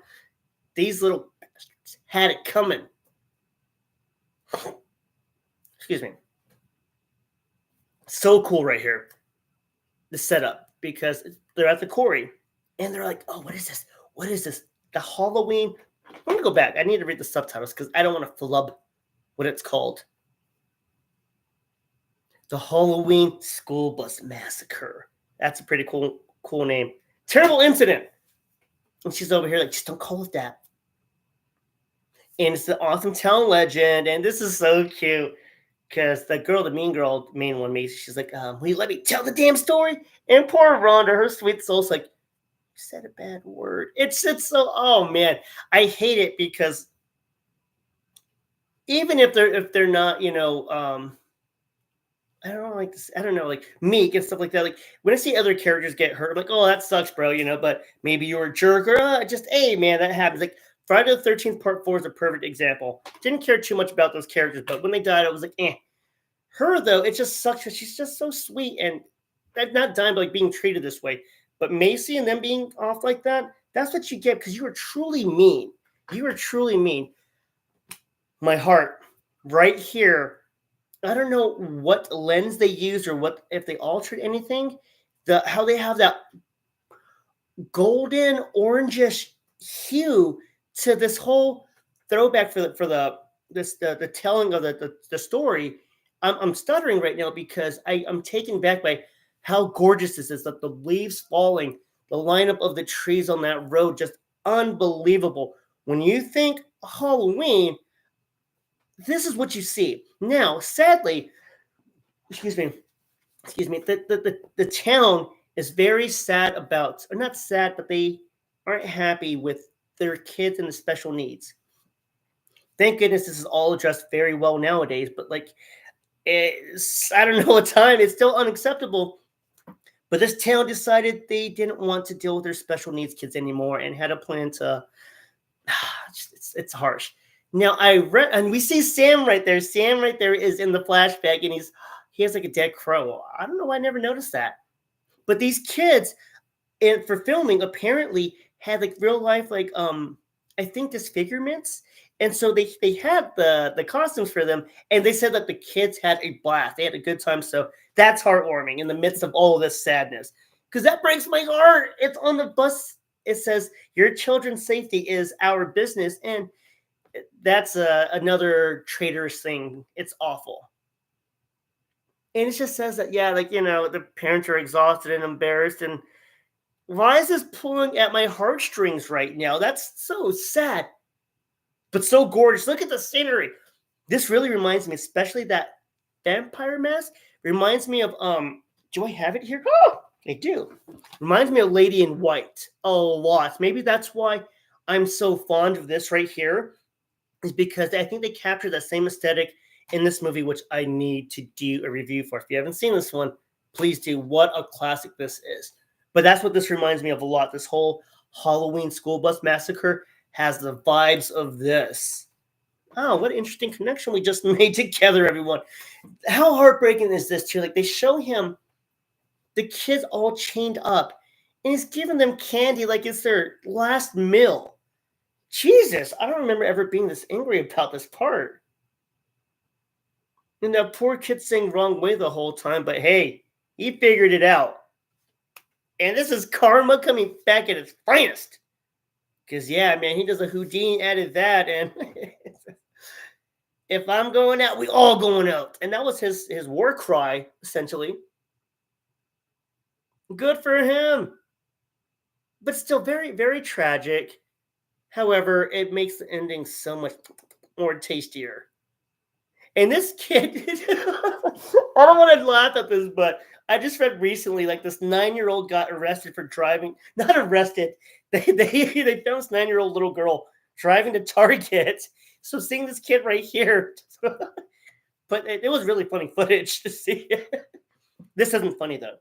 these little bastards had it coming. Excuse me. So cool right here, the setup, because they're at the quarry and they're like, oh, what is this? What is this? The Halloween. I'm going to go back. I need to read the subtitles because I don't want to flub what it's called. The Halloween School Bus Massacre. That's a pretty cool name. Terrible incident. And she's over here like, just don't call it that. And it's the awesome town legend. And this is so cute because the girl, the mean girl, main one, Macy, she's like, will you let me tell the damn story? And poor Rhonda, her sweet soul's like, you said a bad word. It's so, oh man, I hate it because even if they're not, I don't know, like this, I don't know, like meek and stuff like that. Like when I see other characters get hurt, I'm like, oh, that sucks, bro. But maybe you're a jerk or just, hey, man, that happens. Like Friday the 13th Part 4 is a perfect example. Didn't care too much about those characters, but when they died, I was like, eh. Her though, it just sucks because she's just so sweet and not dying, but like being treated this way. But Macy and them being off like that, that's what you get because you were truly mean. You were truly mean. My heart, right here, I don't know what lens they used or what if they altered anything. How they have that golden orangish hue to this whole throwback for the telling of the story. I'm stuttering right now because I'm taken back by how gorgeous this is. Like the leaves falling, the lineup of the trees on that road, just unbelievable. When you think Halloween, this is what you see. Now, sadly, excuse me, the town is very sad about, or not sad, but they aren't happy with their kids and the special needs. Thank goodness this is all addressed very well nowadays, but like, I don't know what time, it's still unacceptable. But this town decided they didn't want to deal with their special needs kids anymore and had a plan to, it's harsh. Now I read, and we see Sam right there. Sam right there is in the flashback, and he has like a dead crow. I don't know why I never noticed that. But these kids, and for filming, apparently had like real life, like I think disfigurements, and so they had the costumes for them, and they said that the kids had a blast. They had a good time. So that's heartwarming in the midst of all of this sadness, because that breaks my heart. It's on the bus. It says your children's safety is our business, and that's another traitorous thing. It's awful. And it just says that, yeah, like, the parents are exhausted and embarrassed. And why is this pulling at my heartstrings right now? That's so sad, but so gorgeous. Look at the scenery. This really reminds me, especially that vampire mask, reminds me of, do I have it here? Oh, I do. Reminds me of Lady in White a lot. Maybe that's why I'm so fond of this right here, is because I think they captured that same aesthetic in this movie, which I need to do a review for. If you haven't seen this one, please do. What a classic this is. But that's what this reminds me of a lot. This whole Halloween school bus massacre has the vibes of this. Oh, what an interesting connection we just made together, everyone. How heartbreaking is this, too? Like, they show him, the kids all chained up, and he's giving them candy like it's their last meal. Jesus, I don't remember ever being this angry about this part. And that poor kid saying wrong way the whole time, but hey, he figured it out. And this is karma coming back at its finest. Because, yeah, man, he does a Houdini added that, and if I'm going out, we all going out. And that was his war cry, essentially. Good for him. But still very, very tragic. However, it makes the ending so much more tastier. And this kid, I don't want to laugh at this, but I just read recently, like this 9-year-old got arrested for driving. Not arrested. They found this 9-year-old little girl driving to Target. So seeing this kid right here, but it was really funny footage to see. This isn't funny though,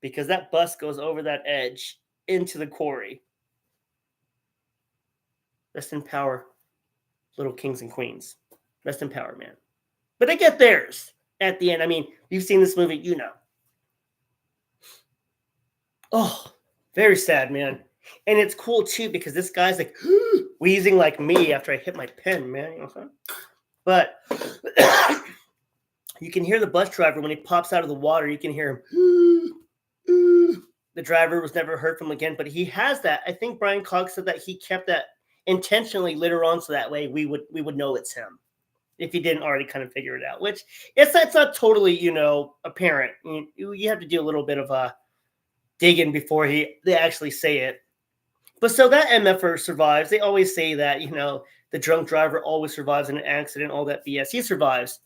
because that bus goes over that edge into the quarry. Rest in power, little kings and queens. Rest in power, man. But they get theirs at the end. I mean, you've seen this movie, you know. Oh, very sad, man. And it's cool, too, because this guy's like wheezing like me after I hit my pen, man. You know what I'm saying? But you can hear the bus driver when he pops out of the water. You can hear him. The driver was never heard from again, but he has that. I think Brian Cox said that he kept that intentionally later on, so that way we would know it's him if he didn't already kind of figure it out. Which it's not totally apparent. You have to do a little bit of a digging before they actually say it. But so that MFer survives. They always say that the drunk driver always survives in an accident, all that BS. He survives.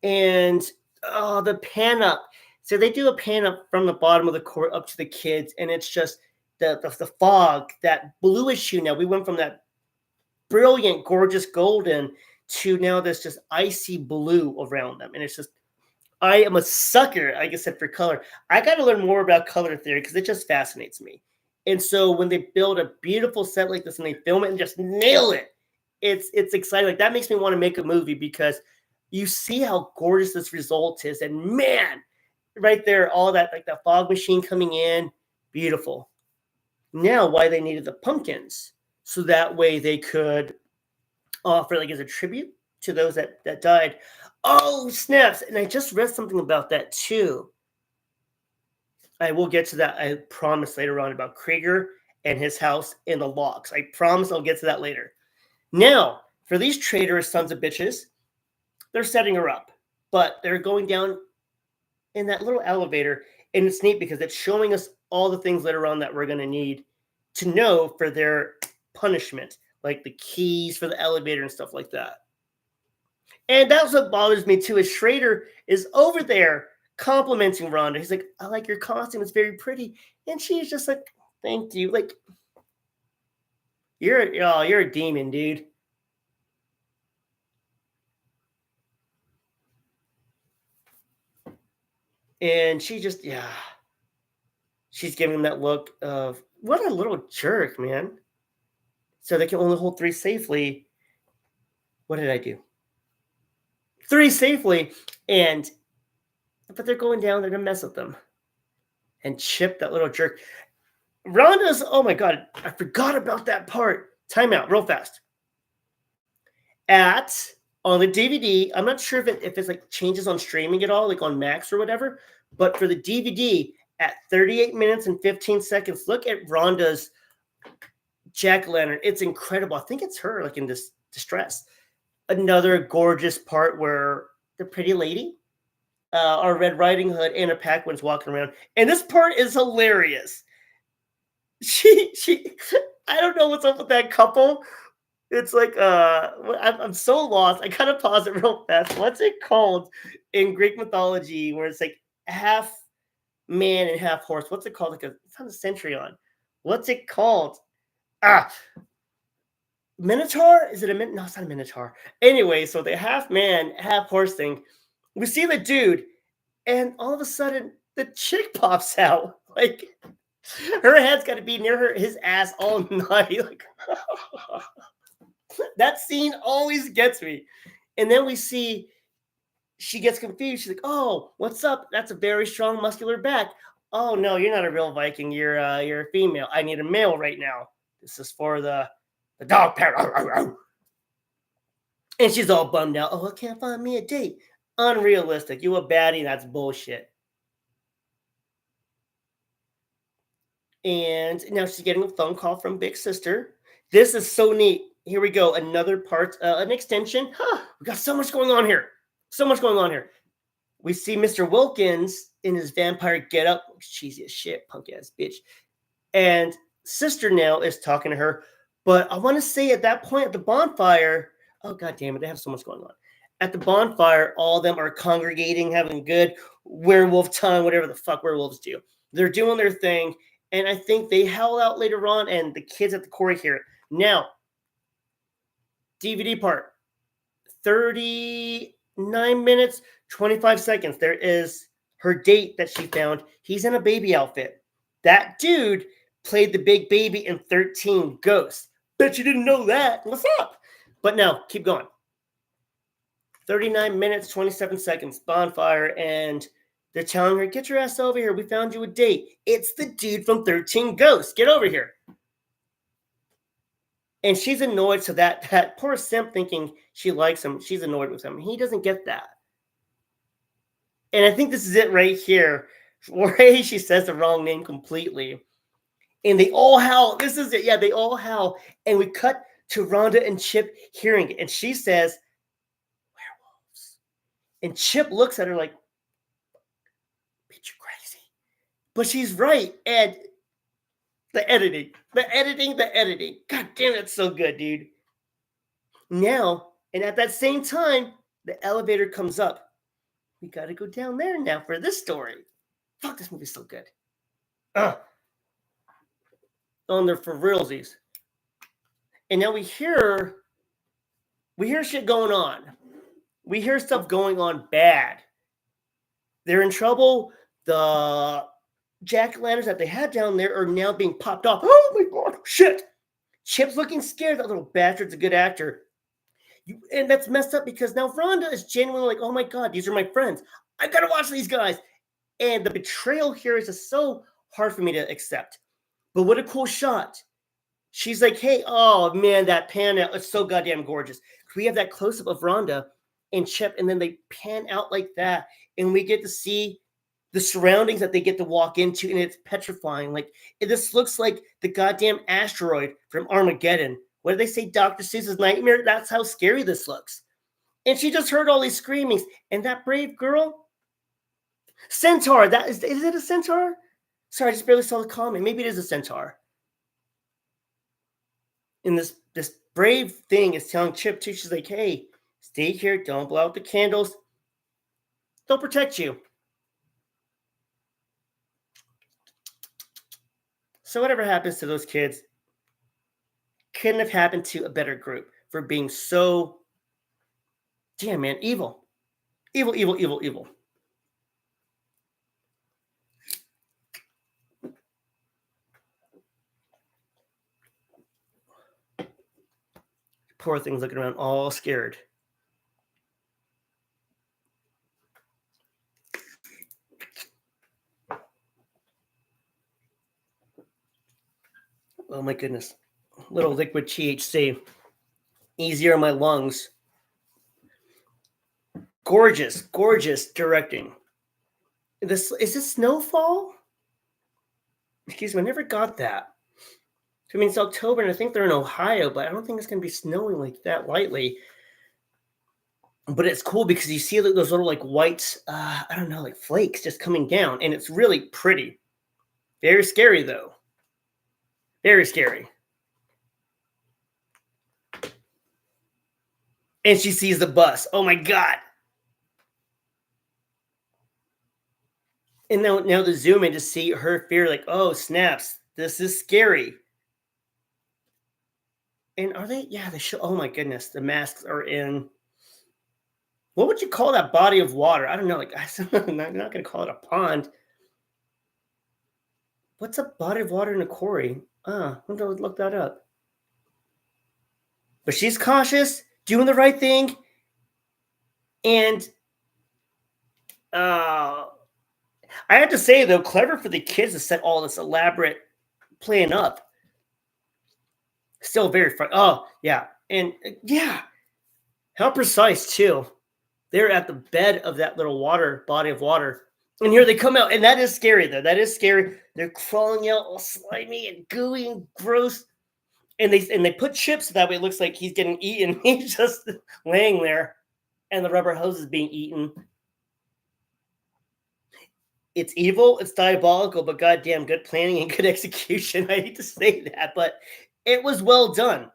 And the pan up. So they do a pan up from the bottom of the court up to the kids, and it's just the fog, that bluish hue. Now we went from that brilliant, gorgeous golden to now this just icy blue around them. And it's just, I am a sucker, like I said, for color. I got to learn more about color theory because it just fascinates me. And so when they build a beautiful set like this and they film it and just nail it, it's exciting. Like that makes me want to make a movie because you see how gorgeous this result is. And man, right there, all that, like the fog machine coming in, beautiful. Now, why they needed the pumpkins. So that way they could offer, like, as a tribute to those that died. Oh, snaps. And I just read something about that too. I will get to that, I promise, later on about Krieger and his house in the logs. I promise I'll get to that later. Now, for these traitorous sons of bitches, they're setting her up, but they're going down in that little elevator. And it's neat because it's showing us all the things later on that we're going to need to know for their punishment, like the keys for the elevator and stuff like that. And that's what bothers me too, is Schrader is over there complimenting Rhonda. He's like, I like your costume, it's very pretty. And she's just like, thank you. Like, you're a demon, dude. And she just, she's giving him that look of, what a little jerk, man. So they can only hold 3 safely. What did I do? 3 safely. But they're going down, they're going to mess with them. And Chip, that little jerk. Rhonda's, oh my God, I forgot about that part. Time out, real fast. On the DVD, I'm not sure if it's like changes on streaming at all, like on Max or whatever, but for the DVD, at 38 minutes and 15 seconds, look at Rhonda's jack-o'-lantern. It's incredible. I think it's her, like in this distress. Another gorgeous part where the pretty lady, our Red Riding Hood, Anna Paquin's walking around, and this part is hilarious. She, I don't know what's up with that couple. It's like, I'm so lost. I gotta pause it real fast. What's it called in Greek mythology where it's like half man and half horse? What's it called? Like it's not a centurion. What's it called? Minotaur? Is it a No, it's not a minotaur. Anyway, so the half man, half horse thing. We see the dude, and all of a sudden the chick pops out. Like her head's got to be near his ass all night. Like that scene always gets me. And then we see she gets confused. She's like, "Oh, what's up? That's a very strong, muscular back. Oh no, you're not a real Viking. You're a female. I need a male right now. This is for the dog parrot." And she's all bummed out. "Oh, I can't find me a date. Unrealistic. You a baddie. That's bullshit." And now she's getting a phone call from Big Sister. This is so neat. Here we go. Another part, an extension. We got so much going on here. So much going on here. We see Mr. Wilkins in his vampire getup. Cheesy as shit, punk ass bitch. And Sister now is talking to her. But I want to say at that point at the bonfire, oh god damn it, they have so much going on. At the bonfire, all of them are congregating, having good werewolf time, whatever the fuck werewolves do. They're doing their thing. And I think they howl out later on, and the kids at the quarry hear it. Now, DVD part, 39 minutes, 25 seconds. There is her date that she found. He's in a baby outfit. That dude played the big baby in 13 Ghosts. Bet you didn't know that. What's up? But now, keep going. 39 minutes, 27 seconds, bonfire, and they're telling her, "Get your ass over here. We found you a date. It's the dude from 13 Ghosts. Get over here." And she's annoyed. So that poor simp thinking she likes him, she's annoyed with him. He doesn't get that. And I think this is it right here, where she says the wrong name completely. And they all howl. This is it. Yeah, they all howl. And we cut to Rhonda and Chip hearing it. And she says, "Werewolves." And Chip looks at her like, "Bitch, you crazy." But she's right. And the editing. God damn it, it's so good, dude. Now, and at that same time, the elevator comes up. We got to go down there now for this story. Fuck, this movie's so good. On there for realsies. And now we hear shit going on. We hear stuff going on bad. They're in trouble. The jack-o'-lanterns that they had down there are now being popped off. Oh my god, shit! Chip's looking scared. That little bastard's a good actor. And that's messed up because now Rhonda is genuinely like, oh my god, these are my friends. I gotta watch these guys. And the betrayal here is just so hard for me to accept. But what a cool shot. She's like, hey, oh man, that pan out, it's so goddamn gorgeous. We have that close-up of Rhonda and Chip, and then they pan out like that, and we get to see the surroundings that they get to walk into, and it's petrifying. Like, this looks like the goddamn asteroid from Armageddon. What did they say, Dr. Seuss's nightmare? That's how scary this looks. And she just heard all these screamings, and that brave girl, centaur, is it a centaur? Sorry, I just barely saw the comment. Maybe it is a centaur. And this brave thing is telling Chip too. She's like, hey, stay here, don't blow out the candles, they'll protect you. So whatever happens to those kids couldn't have happened to a better group for being so, damn man, evil. Evil. Poor thing's looking around all scared. Oh my goodness. Little liquid THC. Easier on my lungs. Gorgeous directing. Is this Snowfall? Excuse me, I never got that. I mean, it's October, and I think they're in Ohio, but I don't think it's going to be snowing like that lightly. But it's cool because you see those little, like, white, I don't know, like flakes just coming down, and it's really pretty. Very scary, though. Very scary. And she sees the bus. Oh, my God. And now the zoom in to see her fear, like, oh, snaps. This is scary. And are they? Yeah, they show. Oh my goodness, the masks are in. What would you call that body of water? I don't know. Like, I'm not going to call it a pond. What's a body of water in a quarry? I'm going to look that up. But she's cautious, doing the right thing, and I have to say though, clever for the kids to set all this elaborate plan up. Still very fun. Oh, yeah. And yeah, how precise, too. They're at the bed of that little body of water. And here they come out. And that is scary, though. That is scary. They're crawling out all slimy and gooey and gross. And they put Chip so that way it looks like he's getting eaten. He's just laying there. And the rubber hose is being eaten. It's evil. It's diabolical. But goddamn, good planning and good execution. I hate to say that, but it was well done.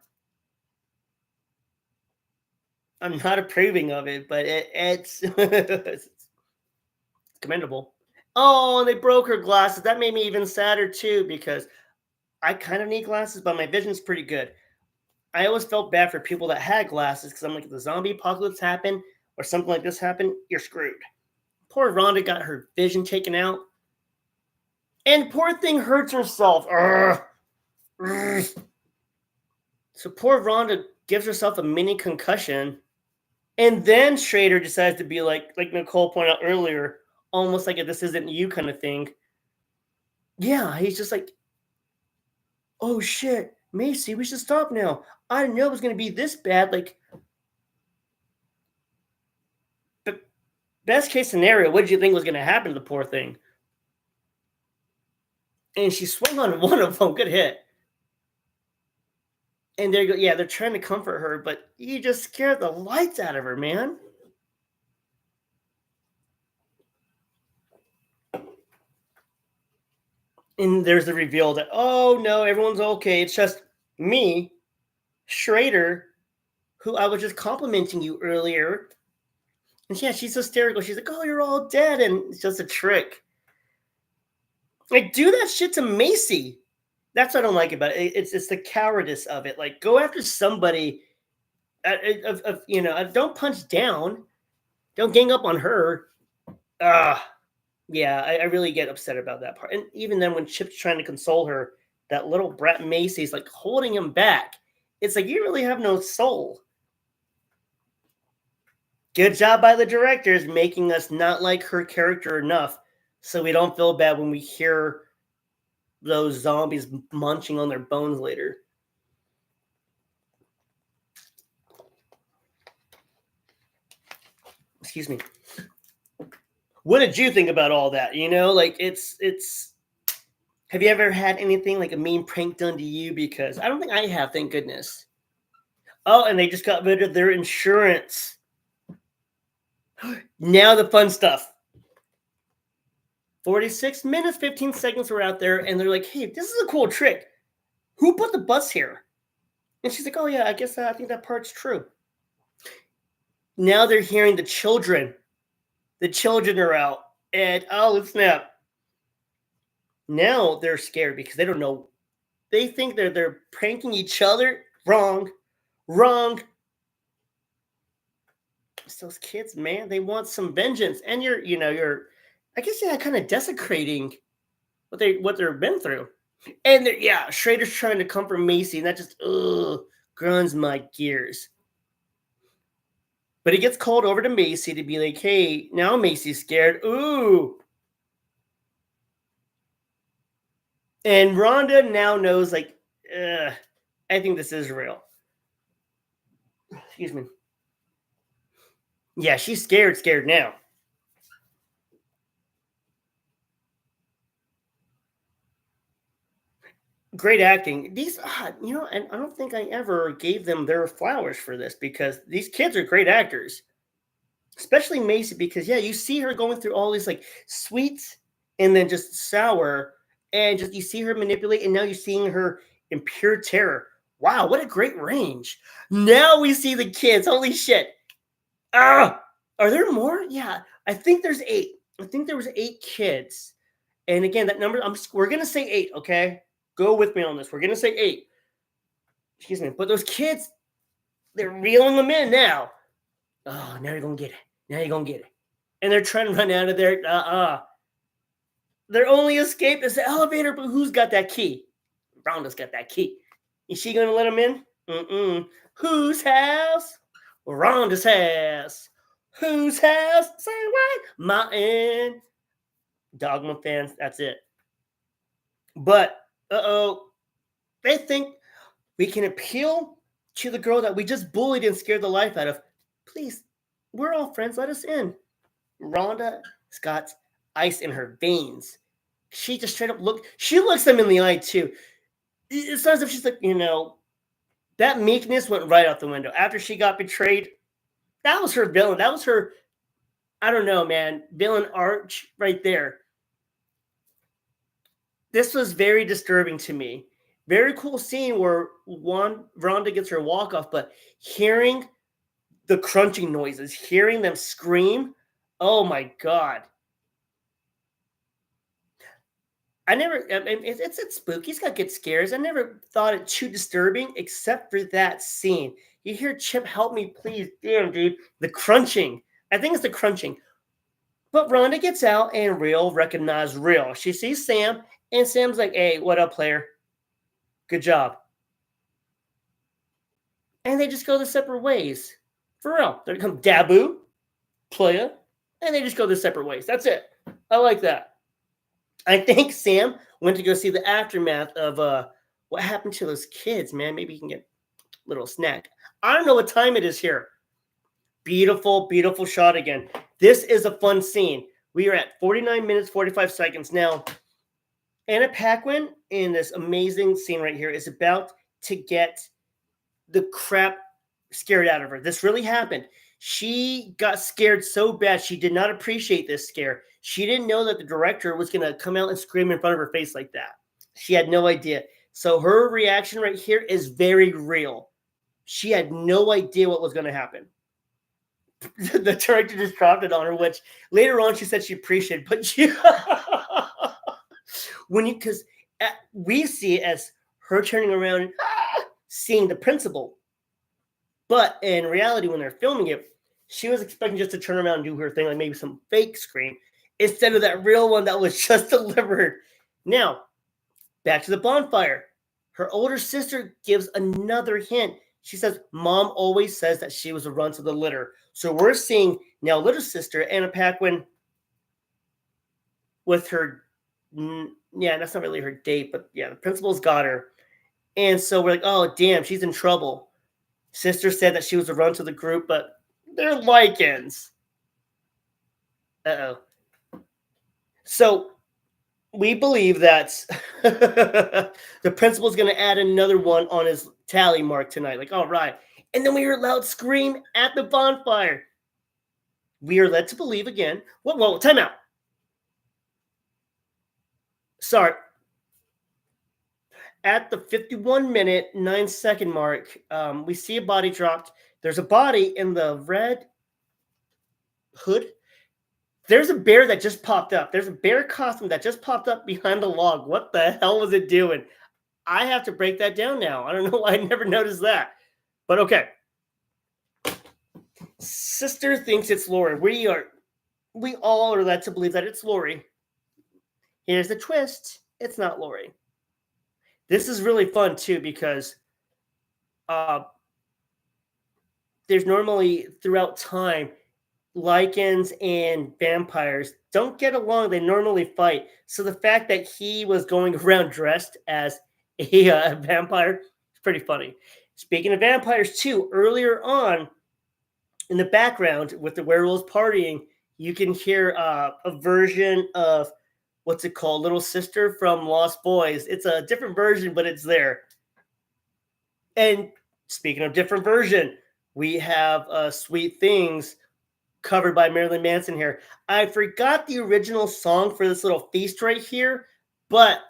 I'm not approving of it, but it's commendable. Oh, and they broke her glasses. That made me even sadder too, because I kind of need glasses, but my vision's pretty good. I always felt bad for people that had glasses because I'm like, if the zombie apocalypse happened or something like this happened, you're screwed. Poor Rhonda got her vision taken out. And poor thing hurts herself. So poor Rhonda gives herself a mini concussion. And then Schrader decides to be like Nicole pointed out earlier, almost like a this isn't you kind of thing. Yeah, he's just like, oh shit, Macy, we should stop now. I didn't know it was going to be this bad. Like, but best case scenario, what did you think was going to happen to the poor thing? And she swung on one of them. Good hit. And there you go. Yeah, they're trying to comfort her, but you just scared the lights out of her, man. And there's the reveal that, oh no, everyone's okay. It's just me, Schrader, who I was just complimenting you earlier. And yeah, she's hysterical. She's like, "Oh, you're all dead," and it's just a trick. Like, do that shit to Macy. That's what I don't like about it. It's the cowardice of it. Like, go after somebody. Don't punch down. Don't gang up on her. Yeah, I really get upset about that part. And even then, when Chip's trying to console her, that little brat Macy's like holding him back. It's like, you really have no soul. Good job by the directors making us not like her character enough so we don't feel bad when we hear those zombies munching on their bones later. Excuse me. What did you think about all that? Like it's have you ever had anything like a mean prank done to you? Because I don't think I have, thank goodness. Oh, and they just got rid of their insurance. Now the fun stuff. 46 minutes, 15 seconds were out there, and they're like, "Hey, this is a cool trick. Who put the bus here?" And she's like, "Oh, yeah, I guess I think that part's true." Now they're hearing the children. The children are out, and oh, snap. Now they're scared because they don't know. They think they're pranking each other. Wrong. Wrong. It's those kids, man. They want some vengeance. And you're I guess, yeah, kind of desecrating what they've been through. And yeah, Schrader's trying to comfort Macy, and that just grinds my gears. But he gets called over to Macy to be like, "Hey, now Macy's scared." Ooh. And Rhonda now knows, like, I think this is real. Excuse me. Yeah, she's scared now. Great acting. These, and I don't think I ever gave them their flowers for this because these kids are great actors, especially Macy. Because yeah, you see her going through all these like sweet and then just sour, and just you see her manipulate, and now you're seeing her in pure terror. Wow, what a great range! Now we see the kids. Holy shit! Are there more? Yeah, I think there's 8. I think there was 8 kids, and again, that number we're gonna say 8. Okay. Go with me on this. We're going to say 8. Excuse me. But those kids, they're reeling them in now. Oh, now you're going to get it. Now you're going to get it. And they're trying to run out of there. Their only escape is the elevator, but who's got that key? Rhonda's got that key. Is she going to let them in? Mm-mm. Whose house? Rhonda's house. Whose house? Say what? Mine. Dogma fans, that's it. But they think we can appeal to the girl that we just bullied and scared the life out of. Please, we're all friends. Let us in. Rhonda's got ice in her veins. She just straight up she looks them in the eye too. It's not as if she's like, that meekness went right out the window. After she got betrayed, that was her villain. That was her, I don't know, man, villain arch right there. This was very disturbing to me. Very cool scene where Rhonda gets her walk off, but hearing the crunching noises, hearing them scream, oh my god! It's spooky. It's got good scares. I never thought it too disturbing, except for that scene. You hear Chip, "Help me, please." Damn, dude, the crunching. I think it's the crunching. But Rhonda gets out, and Real recognizes Real. She sees Sam, and Sam's like, "Hey, what up, player? Good job." And they just go their separate ways. For real. There comes Dabu, playa, and they just go their separate ways. That's it. I like that. I think Sam went to go see the aftermath of what happened to those kids, man. Maybe he can get a little snack. I don't know what time it is here. Beautiful, beautiful shot again. This is a fun scene. We are at 49 minutes, 45 seconds. Now, Anna Paquin in this amazing scene right here is about to get the crap scared out of her. This really happened. She got scared so bad. She did not appreciate this scare. She didn't know that the director was going to come out and scream in front of her face like that. She had no idea. So her reaction right here is very real. She had no idea what was going to happen. The director just dropped it on her, which later on she said she appreciated. But she, when you, because we see it as her turning around and seeing the principal. But in reality, when they're filming it, she was expecting just to turn around and do her thing, like maybe some fake scream, instead of that real one that was just delivered. Now, back to the bonfire. Her older sister gives another hint. She says, Mom always says that she was a runt of the litter. So we're seeing now little sister, Anna Paquin, with her, yeah, that's not really her date, but yeah, the principal's got her. And so we're like, oh, damn, she's in trouble. Sister said that she was a runt of the group, but they're lichens. Uh-oh. So we believe that the principal's going to add another one on his tally mark tonight. Like, all right. And then we hear a loud scream at the bonfire. We are led to believe again. Whoa, time out. Sorry. At the 51-minute, 9-second mark, we see a body dropped. There's a body in the red hood. There's a bear that just popped up. There's a bear costume that just popped up behind the log. What the hell was it doing? I have to break that down now. I don't know why I never noticed that. But okay. Sister thinks it's Lori. We all are led to believe that it's Lori. Here's the twist. It's not Lori. This is really fun too because there's normally throughout time lichens and vampires don't get along. They normally fight. So the fact that he was going around dressed as a vampire is pretty funny. Speaking of vampires too, earlier on in the background with the werewolves partying, you can hear a version of what's it called? Little Sister from Lost Boys. It's a different version, but it's there. And speaking of different version, we have Sweet Things covered by Marilyn Manson here. I forgot the original song for this little feast right here, but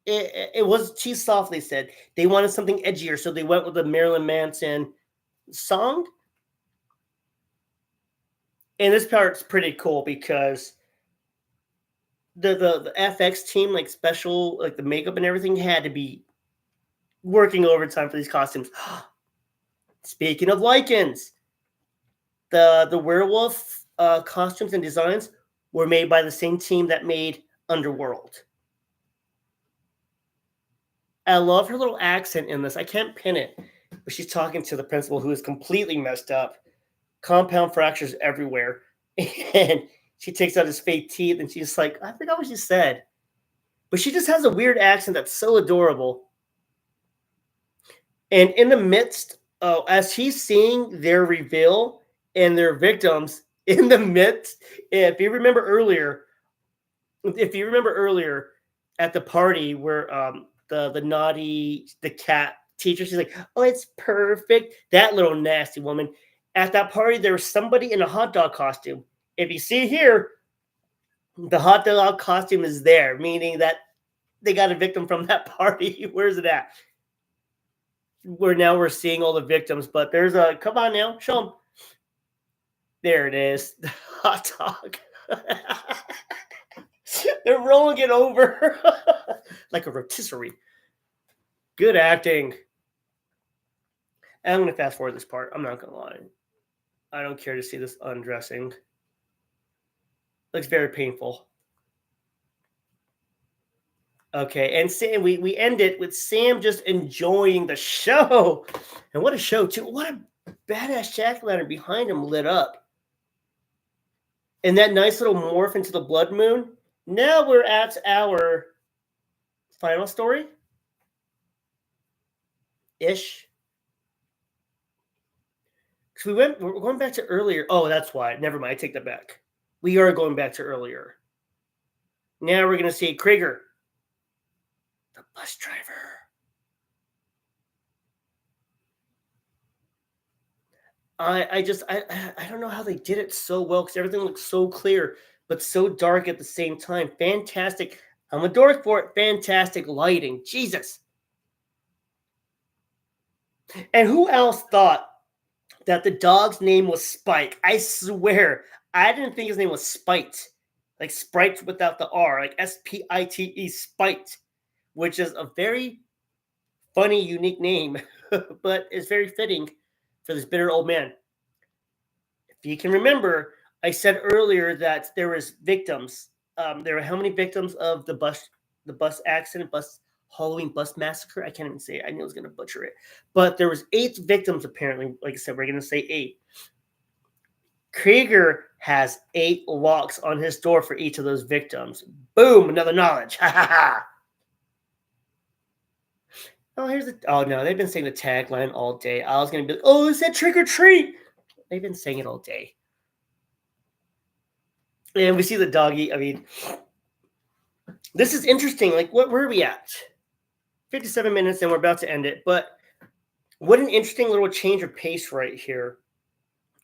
it was Too Softly said. They wanted something edgier, so they went with the Marilyn Manson song. And this part's pretty cool because the FX team, like special, like the makeup and everything, had to be working overtime for these costumes. Speaking of lichens, the werewolf costumes and designs were made by the same team that made Underworld. I love her little accent in this. I can't pin it, but she's talking to the principal who is completely messed up. Compound fractures everywhere. And she takes out his fake teeth and she's like, I forgot what she said. But she just has a weird accent that's so adorable. And in the midst, as he's seeing their reveal and their victims in the midst, if you remember earlier at the party where the naughty, the cat teacher, she's like, oh, it's perfect. That little nasty woman. At that party, there was somebody in a hot dog costume. If you see here, the hot dog costume is there, meaning that they got a victim from that party. Where's it at? Where now we're seeing all the victims, but there's a, come on now, show them. There it is, the hot dog. They're rolling it over like a rotisserie. Good acting. And I'm going to fast forward this part. I'm not going to lie. I don't care to see this undressing. Looks very painful. Okay, and Sam, we end it with Sam just enjoying the show. And what a show, too. What a badass jack-o'-lantern behind him lit up. And that nice little morph into the blood moon. Now we're at our final story. Ish. Because we're going back to earlier. Oh, that's why. Never mind. I take that back. We are going back to earlier. Now we're going to see Krieger, the bus driver. I don't know how they did it so well because everything looks so clear, but so dark at the same time. Fantastic. I'm a dork for it. Fantastic lighting. Jesus. And who else thought that the dog's name was Spike? I swear, I didn't think his name was Spite. Like Sprite without the R, like Spite, Spite, which is a very funny, unique name, but it's very fitting for this bitter old man. If you can remember, I said earlier that there was victims. There were how many victims of the bus accident, bus Halloween bus massacre? I can't even say it. I knew I was going to butcher it, but there was 8 victims apparently. Like I said, we're going to say 8. Krieger has 8 locks on his door for each of those victims. Boom, another knowledge. Ha ha ha. Oh, here's the. Oh no, they've been saying the tagline all day. I was gonna be like, oh, is that trick or treat? They've been saying it all day. And we see the doggy. I mean, this is interesting. Like, where are we at? 57 minutes, and we're about to end it. But what an interesting little change of pace right here.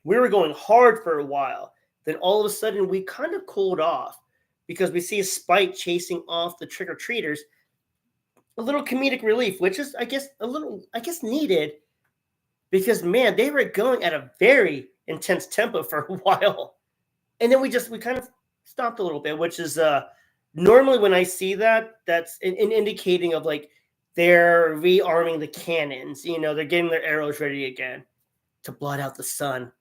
We were going hard for a while. Then all of a sudden, we kind of cooled off because we see a Spike chasing off the trick or treaters. A little comedic relief, which is, I guess, needed because man, they were going at a very intense tempo for a while, and then we kind of stopped a little bit, which is normally when I see that, that's an indicating of like they're rearming the cannons. You know, they're getting their arrows ready again to blot out the sun.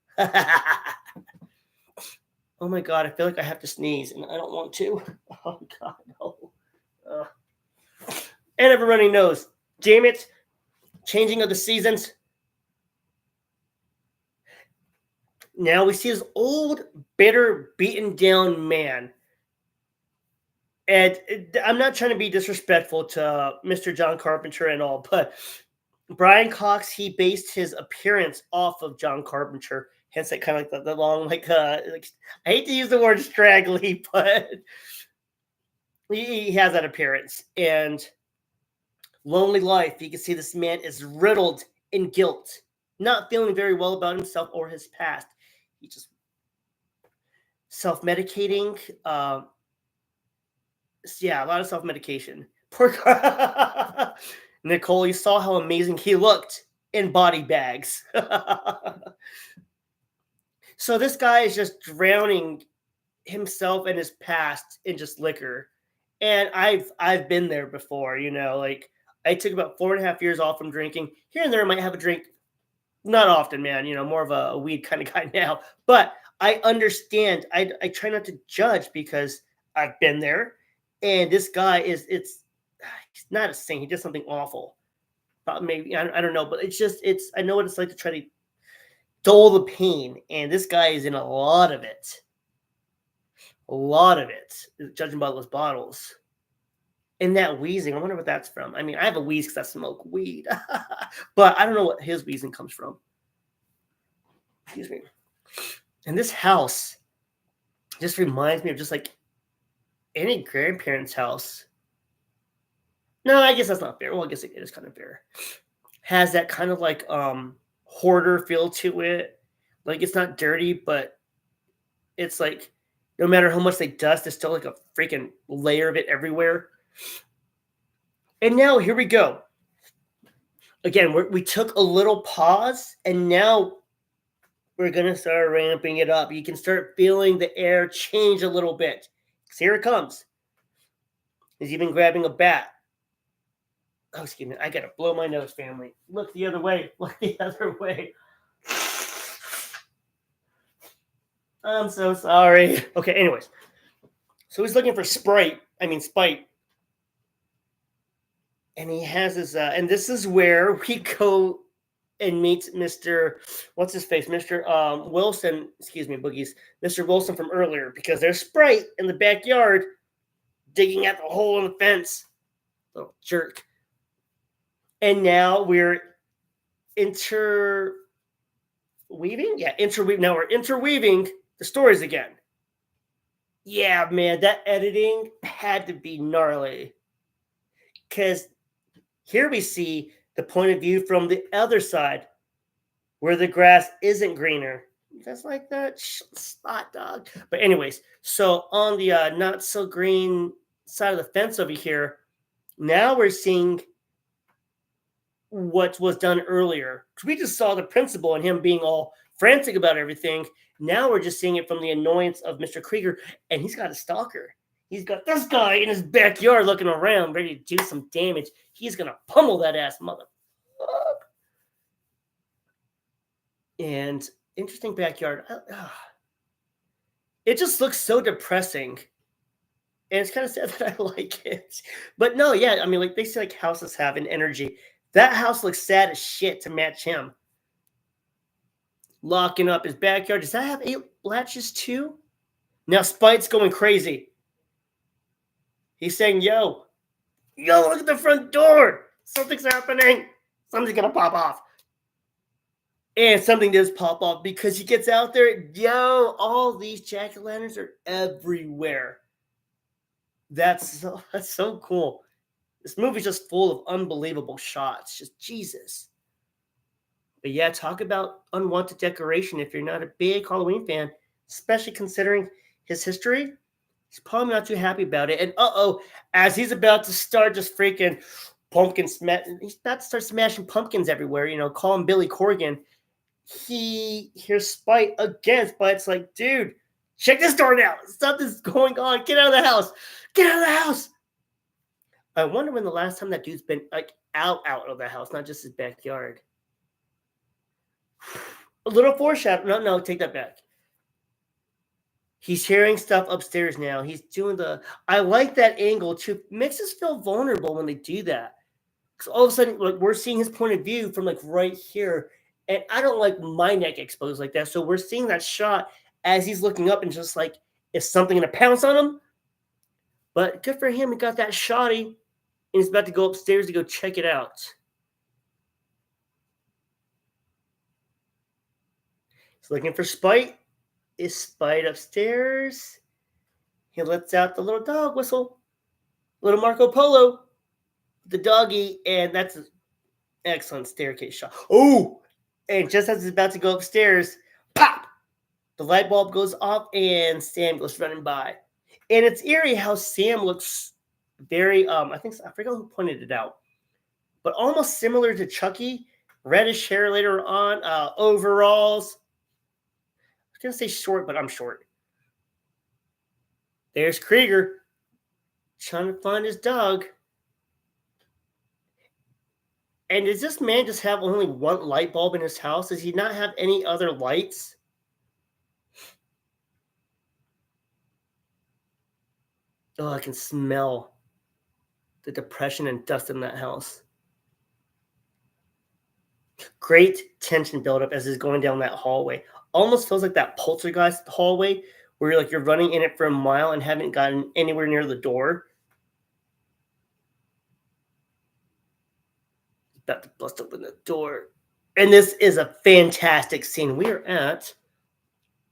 Oh my god, I feel like I have to sneeze, and I don't want to. Oh god, no. And I have a running nose. Damn it. Changing of the seasons. Now we see this old, bitter, beaten down man. And I'm not trying to be disrespectful to Mr. John Carpenter and all, but Brian Cox, he based his appearance off of John Carpenter. Hence, that kind of like the long, like I hate to use the word straggly, but he has that appearance. And lonely life, you can see this man is riddled in guilt, not feeling very well about himself or his past. He just self-medicating. Yeah, a lot of self-medication. Poor guy. Nicole, you saw how amazing he looked in body bags. So this guy is just drowning himself and his past in just liquor. And I've been there before, you know, like I took about 4.5 years off from drinking. Here and there I might have a drink. Not often, man, you know, more of a weed kind of guy now. But I understand. I try not to judge because I've been there. And this guy he's not a saint. He did something awful. But maybe I don't know, but I know what it's like to try to dull the pain, and this guy is in a lot of it. A lot of it, judging by those bottles. And that wheezing, I wonder what that's from. I mean, I have a wheeze because I smoke weed, but I don't know what his wheezing comes from. Excuse me. And this house just reminds me of just like any grandparent's house. No, I guess that's not fair. Well, I guess it is kind of fair. Has that kind of like hoarder feel to it. Like it's not dirty, but it's like no matter how much they dust, there's still like a freaking layer of it everywhere. And now here we go. Again, we took a little pause, and now we're going to start ramping it up. You can start feeling the air change a little bit. So here it comes. He's even grabbing a bat. Oh, excuse me. I got to blow my nose, family. Look the other way. Look the other way. I'm so sorry. Okay, anyways. So he's looking for Spite. And he has his, and this is where we go and meet Mr. What's his face? Mr. Wilson, excuse me, Boogies. Mr. Wilson from earlier, because there's Sprite in the backyard digging at the hole in the fence. Little jerk. And now we're interweaving? Yeah, interweaving. Now we're interweaving the stories again. Yeah, man, that editing had to be gnarly. Because here we see the point of view from the other side where the grass isn't greener. That's like that spot, dog. But anyways, so on the not so green side of the fence over here, now we're seeing what was done earlier. We just saw the principal and him being all frantic about everything. Now we're just seeing it from the annoyance of Mr. Krieger, and he's got a stalker. He's got this guy in his backyard looking around, ready to do some damage. He's gonna pummel that ass mother. And interesting backyard. It just looks so depressing. And it's kind of sad that I like it. But no, yeah, I mean, like they say, like houses have an energy. That house looks sad as shit to match him. Locking up his backyard. Does that have 8 latches too? Now Spite's going crazy. He's saying, yo, look at the front door. Something's happening. Something's going to pop off. And something does pop off because he gets out there. All these jack-o'-lanterns are everywhere. That's so cool. This movie's just full of unbelievable shots. Just Jesus. But yeah, talk about unwanted decoration if you're not a big Halloween fan, especially considering his history. He's probably not too happy about it. And as he's about to start just freaking pumpkin smash, he's about to start smashing pumpkins everywhere, call him Billy Corgan. He hears Spite again. Spite's like, dude, check this door out. Something's going on. Get out of the house. Get out of the house. I wonder when the last time that dude's been like out of the house, not just his backyard. A little foreshadow. No, take that back. He's hearing stuff upstairs now. He's doing I like that angle too. Makes us feel vulnerable when they do that. Because all of a sudden, like we're seeing his point of view from like right here. And I don't like my neck exposed like that. So we're seeing that shot as he's looking up and just like, is something going to pounce on him? But good for him. He got that shotty and he's about to go upstairs to go check it out. He's looking for Spite. Is Spite upstairs? He lets out the little dog whistle. Little Marco Polo. The doggy. And that's an excellent staircase shot. Oh! And just as he's about to go upstairs, pop! The light bulb goes off and Sam goes running by. And it's eerie how Sam looks very, I forgot who pointed it out, but almost similar to Chucky. Reddish hair later on, overalls. I was going to say short, but I'm short. There's Krieger trying to find his dog. And does this man just have only one light bulb in his house? Does he not have any other lights? Oh, I can smell the depression and dust in that house. Great tension buildup as he's going down that hallway. Almost feels like that Poltergeist hallway where you're running in it for a mile and haven't gotten anywhere near the door. About to bust open the door. And this is a fantastic scene. We are at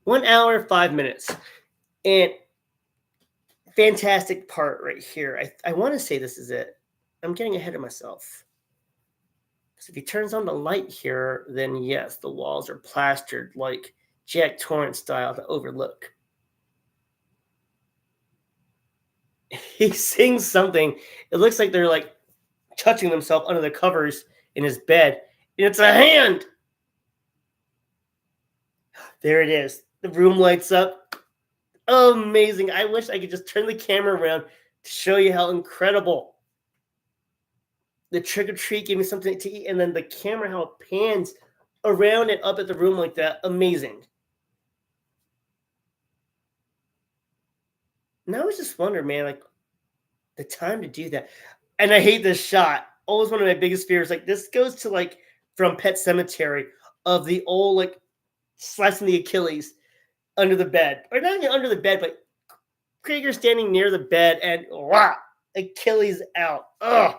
1 hour, 5 minutes. And fantastic part right here. I want to say this is it. I'm getting ahead of myself. So if he turns on the light here, then yes, the walls are plastered like Jack Torrance style to overlook. He sings something. It looks like they're like touching themselves under the covers in his bed. And it's a hand. There it is. The room lights up. Amazing. I wish I could just turn the camera around to show you how incredible. The trick or treat gave me something to eat, and then the camera, how it pans around and up at the room like that. Amazing. And I always just wonder, man, like the time to do that. And I hate this shot. Always one of my biggest fears. Like this goes to like from Pet Sematary of the old like slicing the Achilles under the bed, or not even under the bed, but Krieger standing near the bed and Achilles out. Ugh.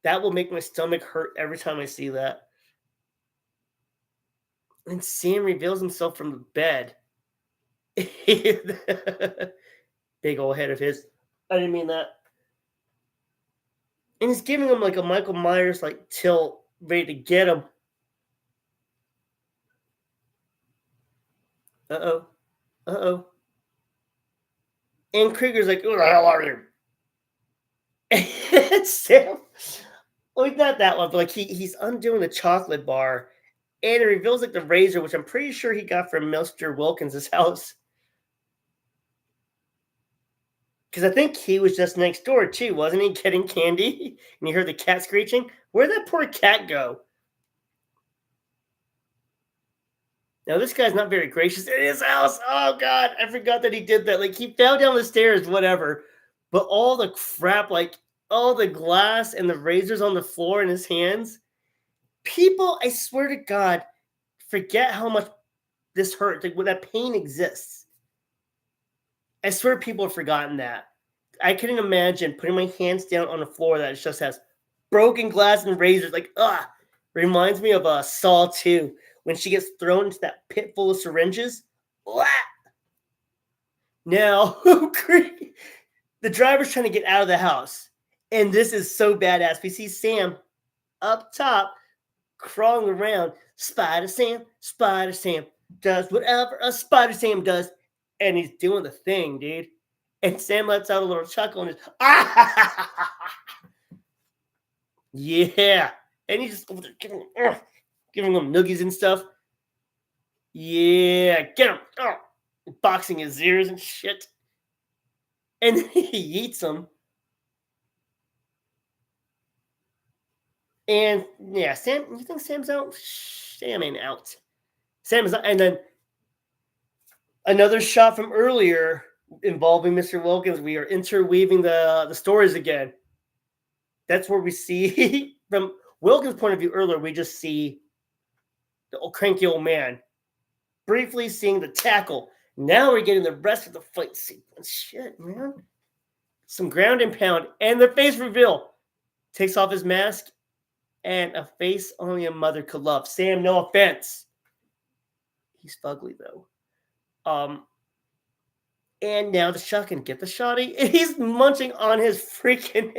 That will make my stomach hurt every time I see that. And Sam reveals himself from the bed. Big old head of his. I didn't mean that. And he's giving him like a Michael Myers like tilt, ready to get him. Uh-oh. And Krieger's like, who the hell are you? And Sam Well, not that one, but like he's undoing the chocolate bar, and it reveals like the razor, which I'm pretty sure he got from Mr. Wilkins' house. Because I think he was just next door too, wasn't he? Getting candy, and you heard the cat screeching. Where'd that poor cat go? Now this guy's not very gracious in his house. Oh God, I forgot that he did that. Like he fell down the stairs, whatever. But all the crap, like all the glass and the razors on the floor in his hands. People, I swear to God, forget how much this hurts. Like when that pain exists. I swear people have forgotten that. I couldn't imagine putting my hands down on a floor that just has broken glass and razors. Like, reminds me of Saw 2 when she gets thrown into that pit full of syringes. Blah! Now, the driver's trying to get out of the house. And this is so badass. We see Sam up top crawling around. Spider Sam does whatever a Spider Sam does. And he's doing the thing, dude. And Sam lets out a little chuckle and just, yeah. And he's just giving him noogies and stuff. Yeah, get him. Boxing his ears and shit. And then he eats him. And yeah, Sam, you think Sam's out? Sam ain't out. Sam is not. And then another shot from earlier involving Mr. Wilkins. We are interweaving the stories again. That's where we see, from Wilkins' point of view earlier, we just see the old cranky old man briefly seeing the tackle. Now we're getting the rest of the fight sequence. Shit, man. Some ground and pound. And the face reveal. Takes off his mask. And a face only a mother could love. Sam, no offense. He's fugly, though. And now the shotgun. Get the shotty. He's munching on his freaking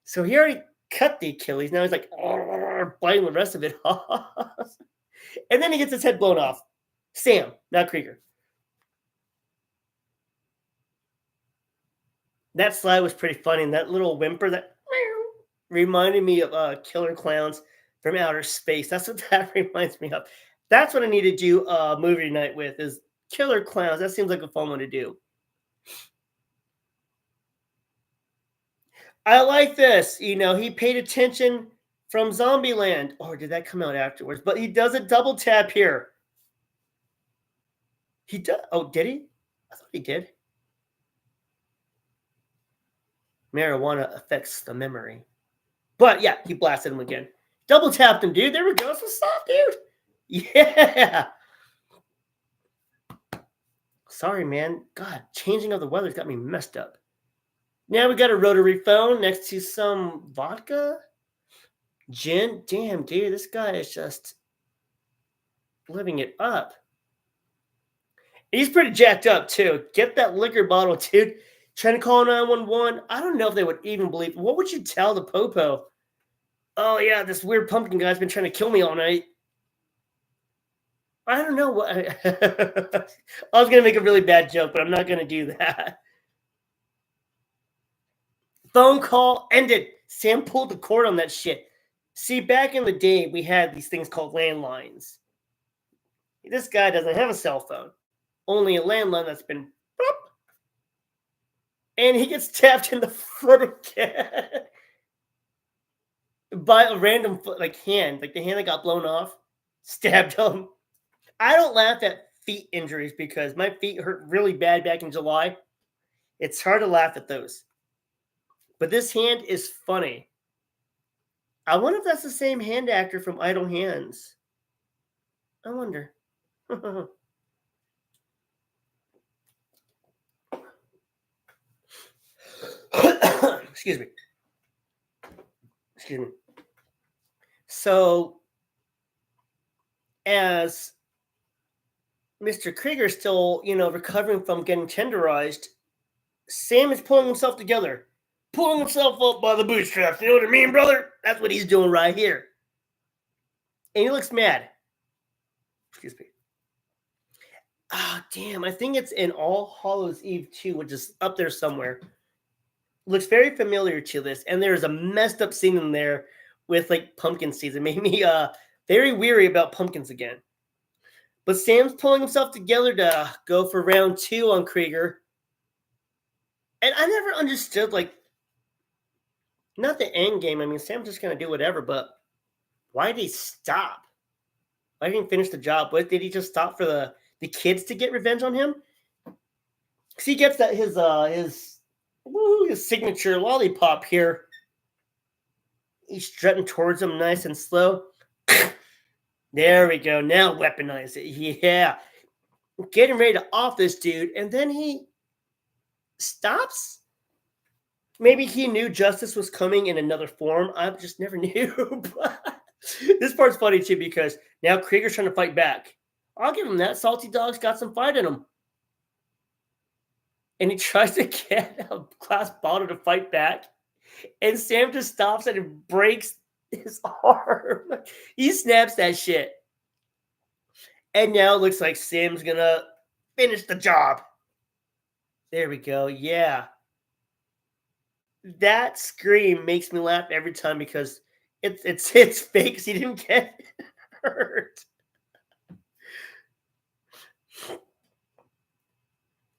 So he already cut the Achilles. Now he's like biting the rest of it off. And then he gets his head blown off. Sam, not Krieger. That slide was pretty funny. And that little whimper that reminded me of Killer Clowns from Outer Space. That's what that reminds me of. That's what I need to do movie night with, is Killer Clowns. That seems like a fun one to do. I like this. You know, he paid attention from Zombieland. Or did that come out afterwards? But he does a double tap here. He does. Oh, did he? I thought he did. Marijuana affects the memory. But yeah, he blasted him again. Double tapped him, dude. There we go. That's what's up, dude. Yeah. Sorry, man. God, changing of the weather's got me messed up. Now we got a rotary phone next to some vodka. Gin. Damn, dude. This guy is just living it up. He's pretty jacked up, too. Get that liquor bottle, dude. Trying to call 911. I don't know if they would even believe. What would you tell the popo? Oh, yeah, this weird pumpkin guy's been trying to kill me all night. I don't know what. I was going to make a really bad joke, but I'm not going to do that. Phone call ended. Sam pulled the cord on that shit. See, back in the day, we had these things called landlines. This guy doesn't have a cell phone. Only a landline that's been boop, and he gets tapped in the foot again by a random foot, like hand, like the hand that got blown off, stabbed him. I don't laugh at feet injuries because my feet hurt really bad back in July. It's hard to laugh at those. But this hand is funny. I wonder if that's the same hand actor from Idle Hands. I wonder. Excuse me. Excuse me. So, as Mr. Krieger still, recovering from getting tenderized, Sam is pulling himself together, pulling himself up by the bootstraps. You know what I mean, brother? That's what he's doing right here. And he looks mad. Excuse me. Ah, damn. I think it's in All Hallows Eve 2, which is up there somewhere. looks very familiar to this, and there's a messed up scene in there with like pumpkin seeds. It made me very weary about pumpkins again. But Sam's pulling himself together to go for round two on Krieger. And I never understood, like, not the end game. I mean, Sam's just gonna do whatever, but why did he stop? Why didn't he finish the job? What did he just stop for the kids to get revenge on him? Because he gets that his signature lollipop here. He's strutting towards him nice and slow. There we go. Now weaponize it. Yeah. Getting ready to off this dude. And then he stops. Maybe he knew justice was coming in another form. I just never knew. But this part's funny too because now Krieger's trying to fight back. I'll give him that. Salty Dog's got some fight in him. And he tries to get a glass bottle to fight back. And Sam just stops and breaks his arm. He snaps that shit. And now it looks like Sam's going to finish the job. There we go. Yeah. That scream makes me laugh every time because it's fake because he didn't get hurt.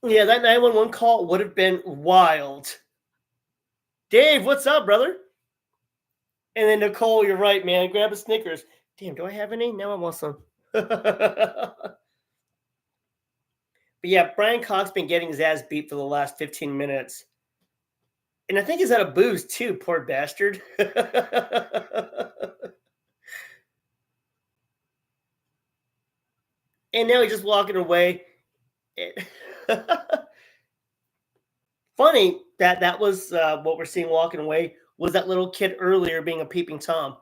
Yeah, that 911 call would have been wild. Dave, what's up, brother? And then Nicole, you're right, man. Grab a Snickers. Damn, do I have any? Now I want some. But yeah, Brian Cox's been getting his ass beat for the last 15 minutes. And I think he's out of booze too, poor bastard. And now he's just walking away. Funny that was what we're seeing walking away was that little kid earlier being a peeping Tom.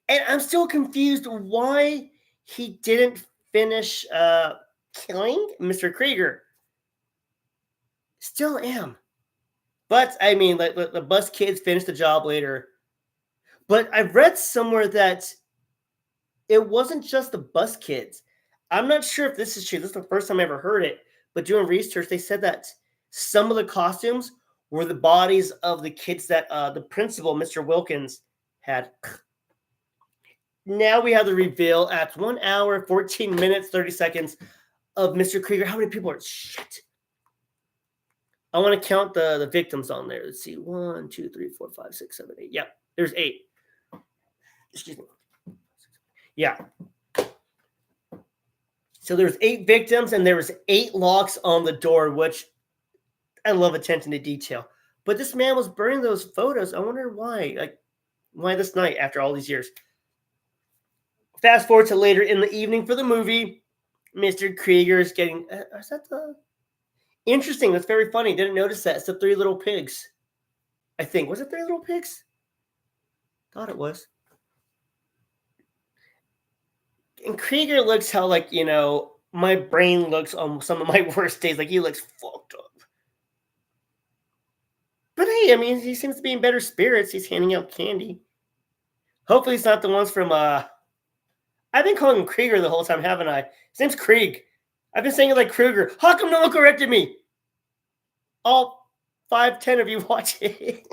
And I'm still confused why he didn't finish killing Mr. Krieger. Still am. But, I mean, like the bus kids finished the job later. But I've read somewhere that it wasn't just the bus kids. I'm not sure if this is true. This is the first time I ever heard it. But doing research, they said that some of the costumes were the bodies of the kids that the principal, Mr. Wilkins, had. Now we have the reveal at 1 hour, 14 minutes, 30 seconds of Mr. Krieger. How many people are? Shit. I want to count the victims on there. Let's see. 1, 2, 3, 4, 5, 6, 7, 8. Yeah, there's 8. Excuse me. Yeah. So there's 8 victims and there was 8 locks on the door, which I love attention to detail. But this man was burning those photos. I wonder why. Like, why this night after all these years? Fast forward to later in the evening for the movie. Mr. Krieger is getting. Is that the. Interesting. That's very funny. Didn't notice that. It's the 3 little pigs. I think. Was it 3 little pigs? Thought it was. And Krieger looks how, like, you know, my brain looks on some of my worst days. Like, he looks fucked up. But hey, I mean, he seems to be in better spirits. He's handing out candy. Hopefully, it's not the ones from. I've been calling him Krieger the whole time, haven't I? His name's Krieg. I've been saying it like Kruger. How come no one corrected me? All 5, 10 of you watching.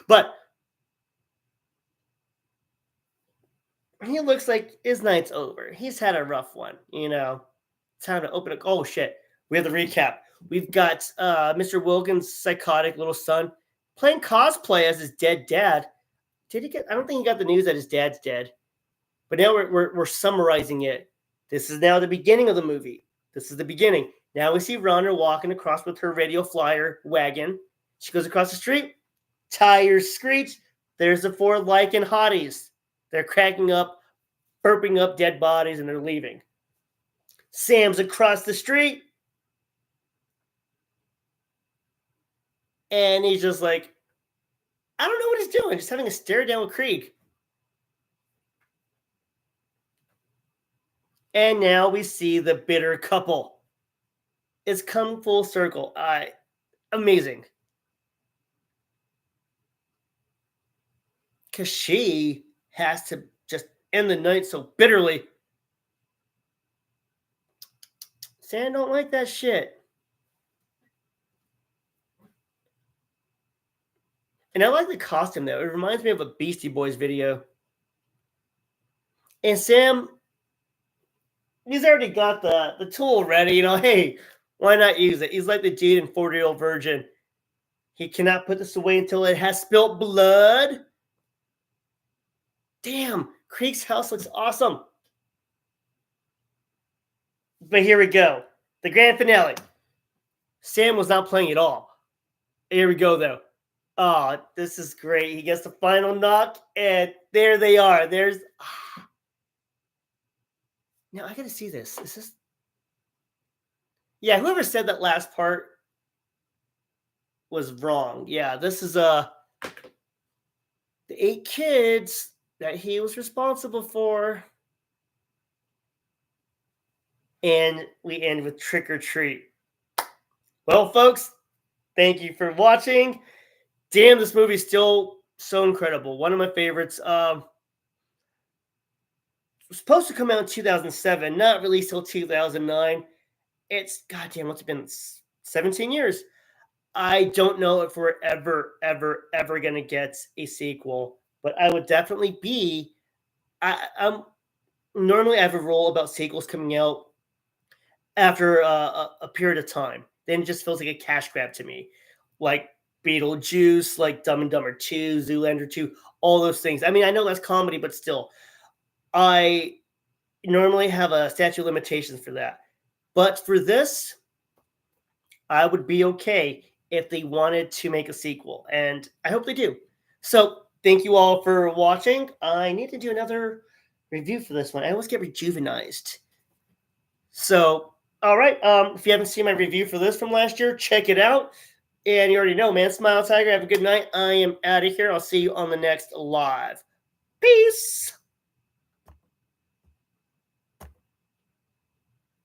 But he looks like his night's over. He's had a rough one, you know. Time to open it. Oh, shit. We have the recap. We've got Mr. Wilkins' psychotic little son playing cosplay as his dead dad. Did he get? I don't think he got the news that his dad's dead. But now we're summarizing it. This is now the beginning of the movie. This is the beginning. Now we see Rhonda walking across with her radio flyer wagon. She goes across the street. Tires screech. There's the 4 Lycan hotties. They're cracking up, burping up dead bodies, and they're leaving. Sam's across the street. And he's just like, I don't know what he's doing. Just having a stare down with Krieg. And now we see the bitter couple. It's come full circle. Amazing. Because she has to just end the night so bitterly. Sam don't like that shit. And I like the costume though. It reminds me of a Beastie Boys video. And Sam, he's already got the tool ready. Hey, why not use it? He's like the dude in 40-Year-Old Virgin. He cannot put this away until it has spilt blood. Damn, Creek's house looks awesome. But here we go. The grand finale. Sam was not playing at all. Here we go, though. Oh, this is great. He gets the final knock, and there they are. There's. Now, I gotta see this. Is this. Yeah, whoever said that last part was wrong. Yeah, this is the 8 kids that he was responsible for. And we end with Trick or Treat. Well, folks, thank you for watching. Damn, this movie's still so incredible. One of my favorites. It was supposed to come out in 2007, not released till 2009. It's, goddamn, what's it been? 17 years. I don't know if we're ever going to get a sequel, but I would definitely be. I'm normally I have a rule about sequels coming out after a period of time. Then it just feels like a cash grab to me, like Beetlejuice, like Dumb and Dumber 2, Zoolander 2, all those things. I mean, I know that's comedy, but still, I normally have a statute of limitations for that. But for this, I would be okay if they wanted to make a sequel, and I hope they do. So thank you all for watching. I need to do another review for this one. I always get rejuvenized. So, all right. If you haven't seen my review for this from last year, check it out. And you already know, man. Smile, Tiger. Have a good night. I am out of here. I'll see you on the next live. Peace.